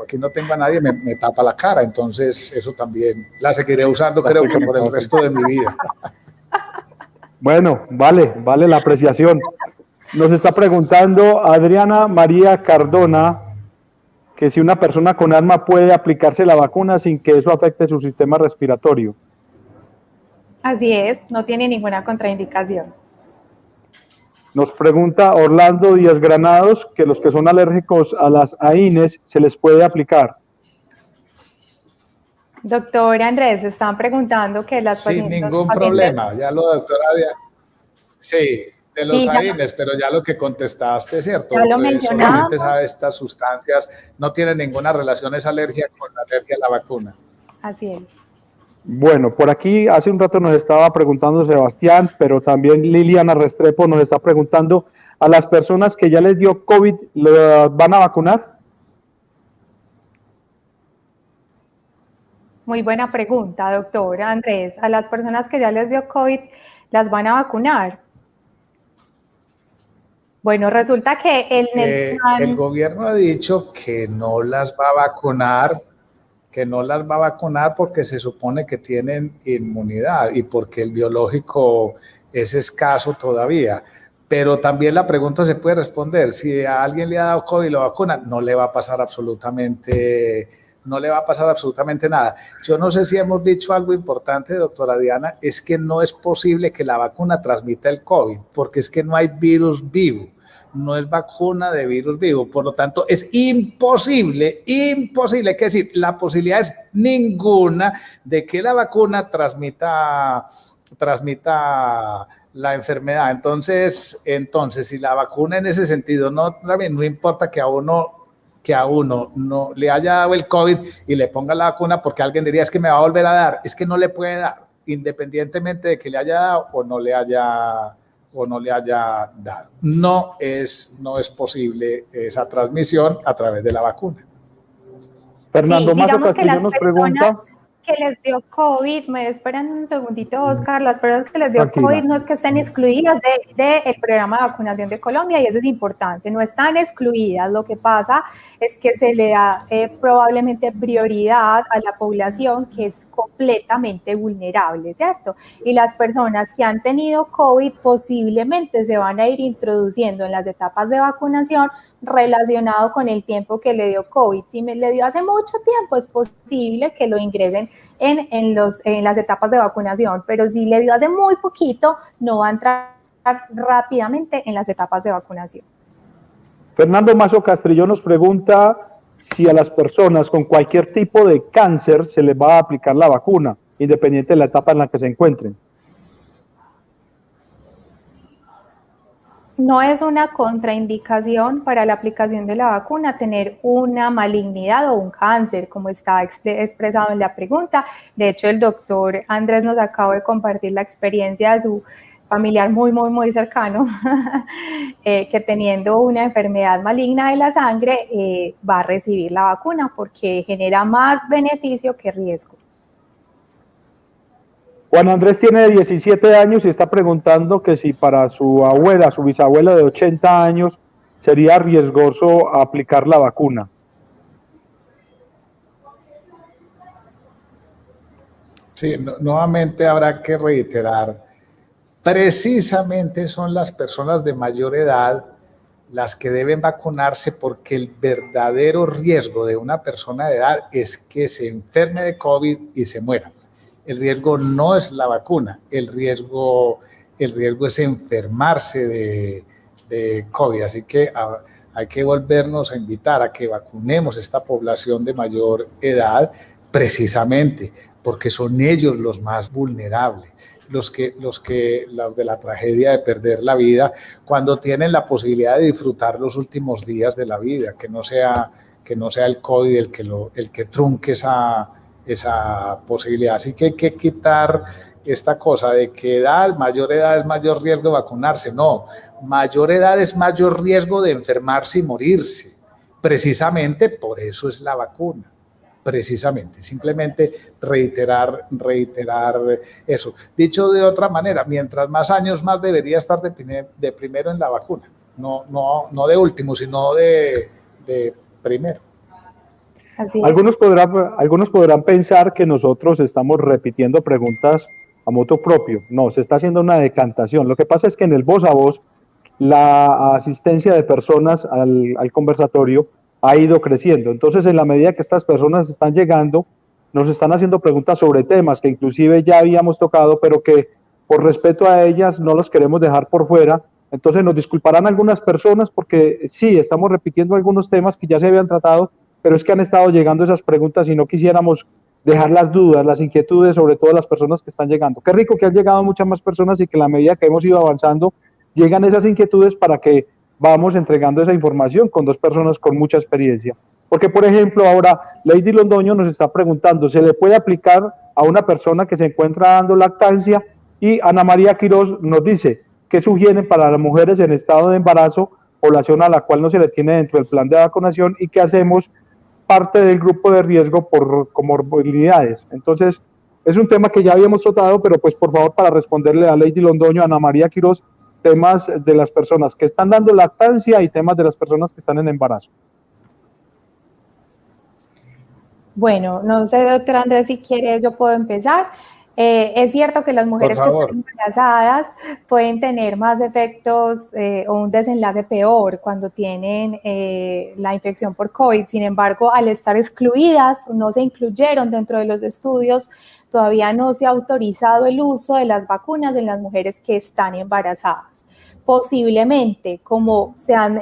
aquí no tengo a nadie, me tapa la cara, entonces eso también la seguiré usando, creo que por el resto de mi vida. Bueno, vale la apreciación. Nos está preguntando Adriana María Cardona que si una persona con asma puede aplicarse la vacuna sin que eso afecte su sistema respiratorio. Así es, no tiene ninguna contraindicación. Nos pregunta Orlando Díaz Granados que los que son alérgicos a las AINES se les puede aplicar. Doctor Andrés, están preguntando que las sin ningún problema, ya lo doctora sí, de los AINES, pero ya lo que contestaste, ¿cierto? Ya lo mencionamos. Solamente sabe estas sustancias, no tienen ninguna relación esa alergia con la alergia a la vacuna. Así es. Bueno, por aquí hace un rato nos estaba preguntando Sebastián, pero también Liliana Restrepo nos está preguntando, ¿a las personas que ya les dio COVID, ¿las van a vacunar? Muy buena pregunta, doctor Andrés. ¿A las personas que ya les dio COVID, las van a vacunar? Bueno, resulta que el gobierno ha dicho que no las va a vacunar que no las va a vacunar porque se supone que tienen inmunidad y porque el biológico es escaso todavía. Pero también la pregunta se puede responder, si a alguien le ha dado COVID y lo vacunan, no le va a pasar absolutamente nada. Yo no sé si hemos dicho algo importante, doctora Diana, es que no es posible que la vacuna transmita el COVID, porque es que no hay virus vivo. No es vacuna de virus vivo, por lo tanto es imposible, hay que decir, la posibilidad es ninguna de que la vacuna transmita la enfermedad. Entonces, si la vacuna en ese sentido no importa que a uno no le haya dado el COVID y le ponga la vacuna, porque alguien diría es que me va a volver a dar, es que no le puede dar, independientemente de que le haya dado o no le haya dado. No es posible esa transmisión a través de la vacuna. Fernando Mazo Castillo nos pregunta... que les dio COVID, me esperan un segundito, Oscar, las personas que les dio COVID no es que estén excluidas del programa de vacunación de Colombia, y eso es importante, no están excluidas, lo que pasa es que se le da probablemente prioridad a la población que es completamente vulnerable, ¿cierto? Y las personas que han tenido COVID posiblemente se van a ir introduciendo en las etapas de vacunación relacionado con el tiempo que le dio COVID. Si le dio hace mucho tiempo, es posible que lo ingresen en las etapas de vacunación, pero si le dio hace muy poquito, no va a entrar rápidamente en las etapas de vacunación. Fernando Mazo Castillo nos pregunta si a las personas con cualquier tipo de cáncer se les va a aplicar la vacuna, independiente de la etapa en la que se encuentren. No es una contraindicación para la aplicación de la vacuna tener una malignidad o un cáncer, como está expresado en la pregunta. De hecho, el doctor Andrés nos acaba de compartir la experiencia de su familiar muy cercano, que teniendo una enfermedad maligna de la sangre, va a recibir la vacuna porque genera más beneficio que riesgo. Juan Andrés tiene 17 años y está preguntando que si para su abuela, su bisabuela de 80 años, sería riesgoso aplicar la vacuna. Sí, nuevamente habrá que reiterar, precisamente son las personas de mayor edad las que deben vacunarse, porque el verdadero riesgo de una persona de edad es que se enferme de COVID y se muera. El riesgo no es la vacuna, el riesgo es enfermarse de COVID. Así que hay que volvernos a invitar a que vacunemos esta población de mayor edad, precisamente porque son ellos los más vulnerables, los de la tragedia de perder la vida, cuando tienen la posibilidad de disfrutar los últimos días de la vida, que no sea el COVID el que trunque esa posibilidad. Así que hay que quitar esta cosa de que mayor edad es mayor riesgo de vacunarse. No, mayor edad es mayor riesgo de enfermarse y morirse. Precisamente por eso es la vacuna. Precisamente, simplemente reiterar eso. Dicho de otra manera, mientras más años, más debería estar de primero en la vacuna. No de último, sino de primero. Algunos podrán pensar que nosotros estamos repitiendo preguntas a motu propio. No, se está haciendo una decantación. Lo que pasa es que en el voz a voz, la asistencia de personas al conversatorio ha ido creciendo. Entonces, en la medida que estas personas están llegando, nos están haciendo preguntas sobre temas que inclusive ya habíamos tocado, pero que por respeto a ellas no los queremos dejar por fuera. Entonces, nos disculparán algunas personas porque sí, estamos repitiendo algunos temas que ya se habían tratado, pero es que han estado llegando esas preguntas y no quisiéramos dejar las dudas, las inquietudes, sobre todo las personas que están llegando. Qué rico que han llegado muchas más personas y que en la medida que hemos ido avanzando, llegan esas inquietudes para que vamos entregando esa información con dos personas con mucha experiencia. Porque, por ejemplo, ahora Lady Londoño nos está preguntando, ¿se le puede aplicar a una persona que se encuentra dando lactancia? Y Ana María Quiroz nos dice, ¿qué sugieren para las mujeres en estado de embarazo, población a la cual no se le tiene dentro del plan de vacunación, y qué hacemos parte del grupo de riesgo por comorbilidades? Entonces, es un tema que ya habíamos tratado, pero pues por favor, para responderle a Lady Londoño, a Ana María Quiroz, temas de las personas que están dando lactancia y temas de las personas que están en embarazo. Bueno, no sé, doctor Andrés, si quiere yo puedo empezar. Es cierto que las mujeres que están embarazadas pueden tener más efectos o un desenlace peor cuando tienen la infección por COVID. Sin embargo, al estar excluidas, no se incluyeron dentro de los estudios, todavía no se ha autorizado el uso de las vacunas en las mujeres que están embarazadas. Posiblemente, como se han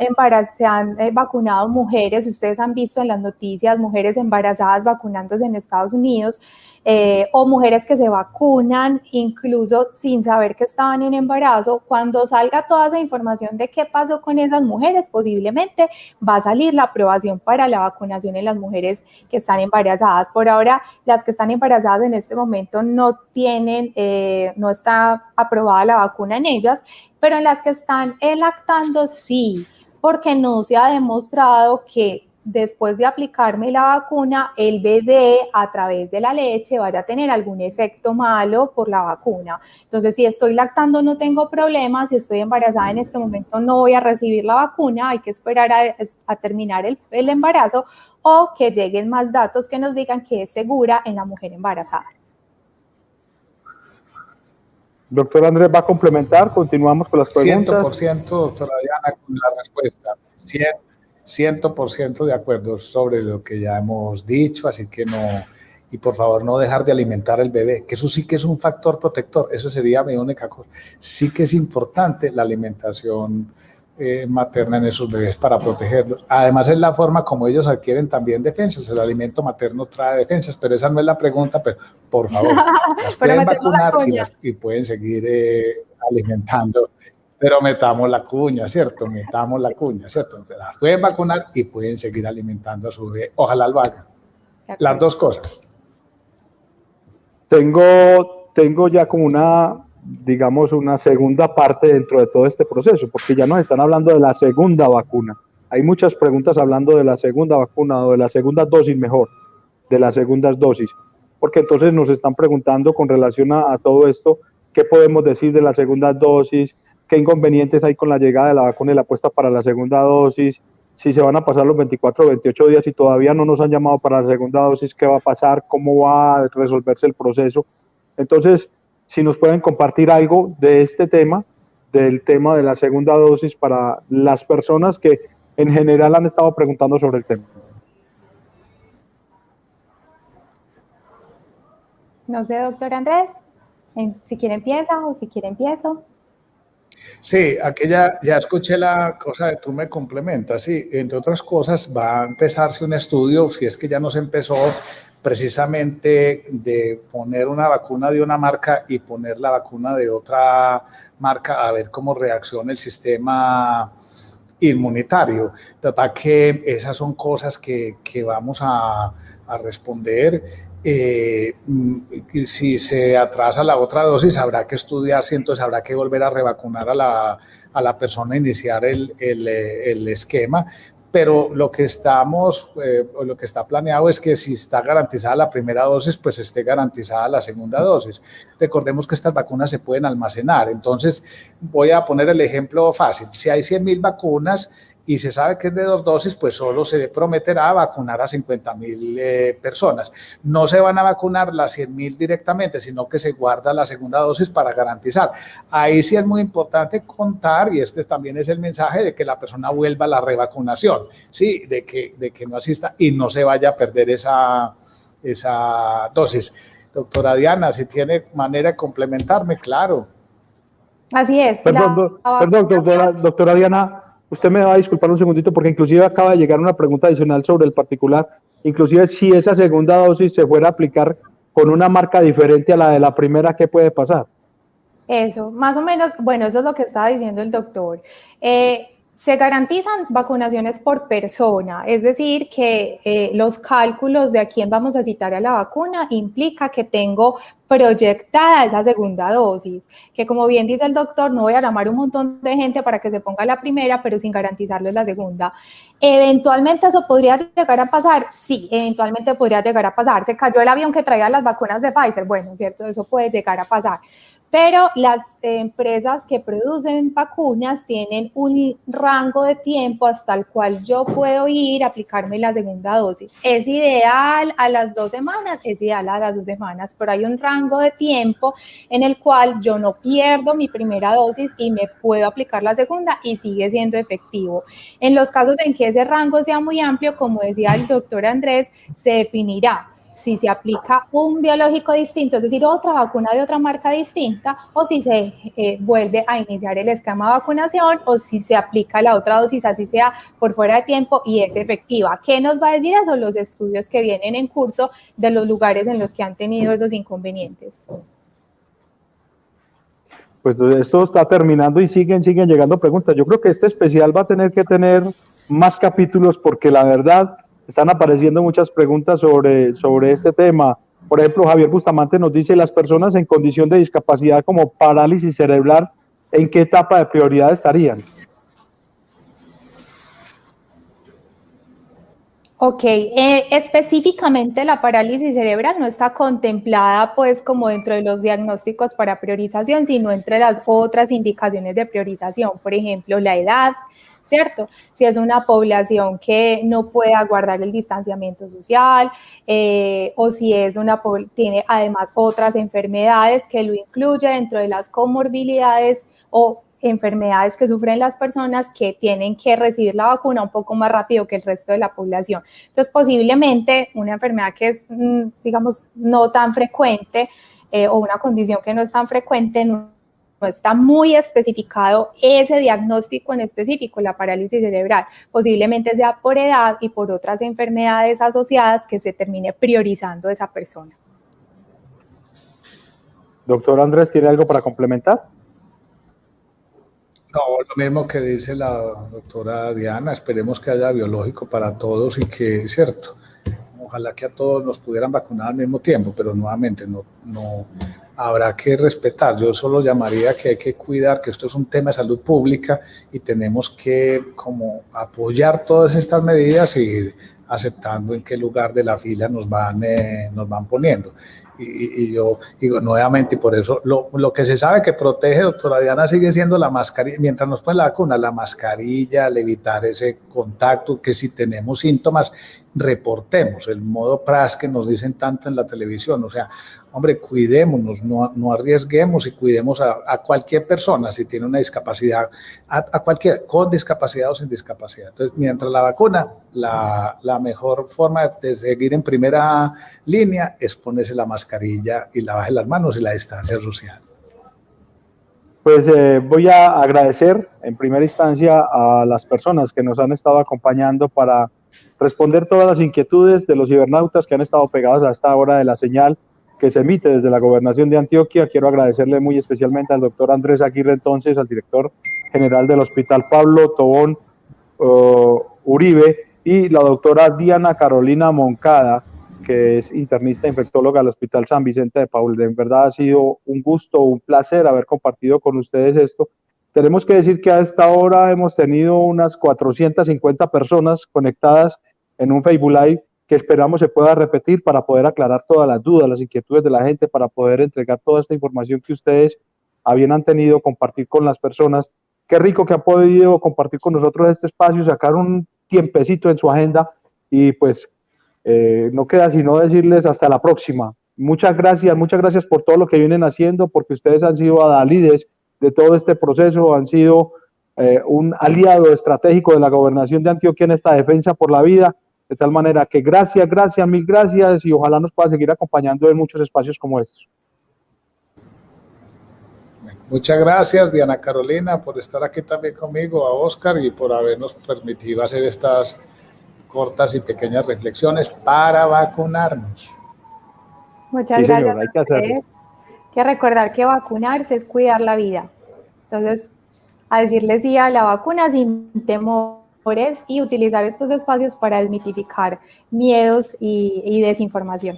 vacunado mujeres, ustedes han visto en las noticias mujeres embarazadas vacunándose en Estados Unidos, o mujeres que se vacunan incluso sin saber que estaban en embarazo. Cuando salga toda esa información de qué pasó con esas mujeres, posiblemente va a salir la aprobación para la vacunación en las mujeres que están embarazadas. Por ahora, las que están embarazadas en este momento no está aprobada la vacuna en ellas, pero en las que están lactando sí, porque no se ha demostrado que después de aplicarme la vacuna, el bebé a través de la leche vaya a tener algún efecto malo por la vacuna. Entonces, si estoy lactando no tengo problemas, si estoy embarazada en este momento no voy a recibir la vacuna, hay que esperar a terminar el embarazo o que lleguen más datos que nos digan que es segura en la mujer embarazada. Doctor Andrés, ¿va a complementar? Continuamos con las preguntas. 100%, doctora Diana, con la respuesta. 100% de acuerdo sobre lo que ya hemos dicho, así que no, y por favor no dejar de alimentar al bebé, que eso sí que es un factor protector, eso sería mi única cosa. Sí que es importante la alimentación materna en esos bebés para protegerlos. Además es la forma como ellos adquieren también defensas, el alimento materno trae defensas, pero esa no es la pregunta, pero por favor, las pueden vacunar y pueden seguir alimentando. Pero metamos la cuña, ¿cierto? ¿cierto? Las pueden vacunar y pueden seguir alimentando a su bebé. Ojalá lo hagan. Las dos cosas. Tengo ya como una segunda parte dentro de todo este proceso, porque ya nos están hablando de la segunda vacuna. Hay muchas preguntas hablando de la segunda vacuna o de la segunda dosis mejor, de las segundas dosis, porque entonces nos están preguntando con relación a todo esto, ¿qué podemos decir de la segunda dosis? ¿Qué inconvenientes hay con la llegada de la vacuna y la apuesta para la segunda dosis? Si se van a pasar los 24 o 28 días y todavía no nos han llamado para la segunda dosis, ¿qué va a pasar? ¿Cómo va a resolverse el proceso? Entonces, si nos pueden compartir algo de este tema, del tema de la segunda dosis para las personas que en general han estado preguntando sobre el tema. No sé, doctor Andrés, si quiere empieza o si quiere empiezo. Sí, aquí ya escuché la cosa de tú me complementas, sí, entre otras cosas va a empezarse un estudio, si es que ya no se empezó, precisamente de poner una vacuna de una marca y poner la vacuna de otra marca a ver cómo reacciona el sistema inmunitario. Trata que esas son cosas que vamos a responder. Si se atrasa la otra dosis habrá que estudiarse, entonces habrá que volver a revacunar a la persona, iniciar el esquema, pero lo que está planeado es que si está garantizada la primera dosis, pues esté garantizada la segunda dosis. Recordemos que estas vacunas se pueden almacenar, entonces voy a poner el ejemplo fácil, si hay 100,000 vacunas y se sabe que es de 2 dosis, pues solo se prometerá vacunar a 50,000 personas. No se van a vacunar las 100,000 directamente, sino que se guarda la segunda dosis para garantizar. Ahí sí es muy importante contar, y este también es el mensaje, de que la persona vuelva a la revacunación, ¿sí? de que no asista y no se vaya a perder esa dosis. Doctora Diana, si tiene manera de complementarme, claro. Así es. Perdón, doctora Diana, usted me va a disculpar un segundito porque inclusive acaba de llegar una pregunta adicional sobre el particular, inclusive si esa segunda dosis se fuera a aplicar con una marca diferente a la de la primera, ¿qué puede pasar? Eso, más o menos, bueno, eso es lo que estaba diciendo el doctor. Se garantizan vacunaciones por persona, es decir, que los cálculos de a quién vamos a citar a la vacuna implica que tengo proyectada esa segunda dosis, que como bien dice el doctor, no voy a llamar un montón de gente para que se ponga la primera, pero sin garantizarles la segunda. ¿Eventualmente eso podría llegar a pasar? Sí, eventualmente podría llegar a pasar. Se cayó el avión que traía las vacunas de Pfizer, bueno, cierto, eso puede llegar a pasar. Pero las empresas que producen vacunas tienen un rango de tiempo hasta el cual yo puedo ir a aplicarme la segunda dosis. ¿Es ideal a las 2 semanas? Es ideal a las 2 semanas, pero hay un rango de tiempo en el cual yo no pierdo mi primera dosis y me puedo aplicar la segunda y sigue siendo efectivo. En los casos en que ese rango sea muy amplio, como decía el doctor Andrés, se definirá si se aplica un biológico distinto, es decir, otra vacuna de otra marca distinta, o si se vuelve a iniciar el esquema de vacunación, o si se aplica la otra dosis, así sea por fuera de tiempo y es efectiva. ¿Qué nos va a decir eso? Los estudios que vienen en curso de los lugares en los que han tenido esos inconvenientes. Pues esto está terminando y siguen llegando preguntas. Yo creo que este especial va a tener que tener más capítulos porque la verdad están apareciendo muchas preguntas sobre este tema. Por ejemplo, Javier Bustamante nos dice, las personas en condición de discapacidad como parálisis cerebral, ¿en qué etapa de prioridad estarían? Ok, específicamente la parálisis cerebral no está contemplada pues como dentro de los diagnósticos para priorización, sino entre las otras indicaciones de priorización, por ejemplo, la edad, ¿cierto? Si es una población que no puede guardar el distanciamiento social o si es tiene además otras enfermedades que lo incluye dentro de las comorbilidades o enfermedades que sufren las personas que tienen que recibir la vacuna un poco más rápido que el resto de la población. Entonces, posiblemente una enfermedad que es, digamos, no tan frecuente o una condición que no es tan frecuente, no está muy especificado ese diagnóstico en específico, la parálisis cerebral. Posiblemente sea por edad y por otras enfermedades asociadas que se termine priorizando a esa persona. Doctor Andrés, ¿tiene algo para complementar? No, lo mismo que dice la doctora Diana, esperemos que haya biológico para todos y que, cierto, ojalá que a todos nos pudieran vacunar al mismo tiempo, pero nuevamente no habrá que respetar. Yo solo llamaría que hay que cuidar que esto es un tema de salud pública y tenemos que como apoyar todas estas medidas y ir aceptando en qué lugar de la fila nos van poniendo. Y yo digo nuevamente, y por eso lo que se sabe que protege, doctora Diana, sigue siendo la mascarilla, mientras nos ponen la vacuna, la mascarilla, el evitar ese contacto, que si tenemos síntomas, reportemos, el modo PRAS que nos dicen tanto en la televisión, o sea, hombre, cuidémonos, no arriesguemos y cuidemos a cualquier persona si tiene una discapacidad, a cualquier, con discapacidad o sin discapacidad. Entonces, mientras la vacuna, la mejor forma de seguir en primera línea es ponerse la mascarilla y lavarse las manos y la distancia social. Pues voy a agradecer en primera instancia a las personas que nos han estado acompañando para responder todas las inquietudes de los cibernautas que han estado pegados a esta hora de la señal que se emite desde la Gobernación de Antioquia. Quiero agradecerle muy especialmente al doctor Andrés Aguirre, entonces, al director general del Hospital Pablo Tobón Uribe, y la doctora Diana Carolina Moncada, que es internista infectóloga del Hospital San Vicente de Paul. De verdad ha sido un gusto, un placer haber compartido con ustedes esto. Tenemos que decir que a esta hora hemos tenido unas 450 personas conectadas en un Facebook Live que esperamos se pueda repetir para poder aclarar todas las dudas, las inquietudes de la gente, para poder entregar toda esta información que ustedes han tenido, compartir con las personas. Qué rico que han podido compartir con nosotros este espacio, sacar un tiempecito en su agenda y pues no queda sino decirles hasta la próxima. Muchas gracias por todo lo que vienen haciendo, porque ustedes han sido adalides de todo este proceso, han sido un aliado estratégico de la Gobernación de Antioquia en esta defensa por la vida, de tal manera que gracias, mil gracias, y ojalá nos pueda seguir acompañando en muchos espacios como estos. Muchas gracias, Diana Carolina, por estar aquí también conmigo, a Oscar, y por habernos permitido hacer estas cortas y pequeñas reflexiones para vacunarnos. Muchas sí, gracias. Señor, hay que hacerlo. Hay que recordar que vacunarse es cuidar la vida. Entonces, a decirle sí a la vacuna sin temores y utilizar estos espacios para desmitificar miedos y desinformación.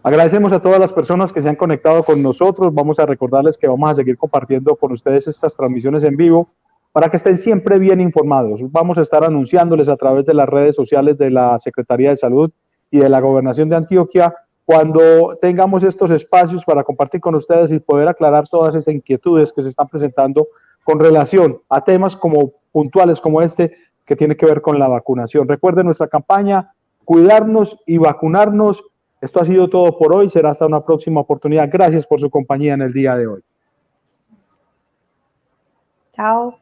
Agradecemos a todas las personas que se han conectado con nosotros. Vamos a recordarles que vamos a seguir compartiendo con ustedes estas transmisiones en vivo para que estén siempre bien informados. Vamos a estar anunciándoles a través de las redes sociales de la Secretaría de Salud y de la Gobernación de Antioquia cuando tengamos estos espacios para compartir con ustedes y poder aclarar todas esas inquietudes que se están presentando con relación a temas como puntuales como este que tiene que ver con la vacunación. Recuerden nuestra campaña, cuidarnos y vacunarnos. Esto ha sido todo por hoy. Será hasta una próxima oportunidad. Gracias por su compañía en el día de hoy. Chao.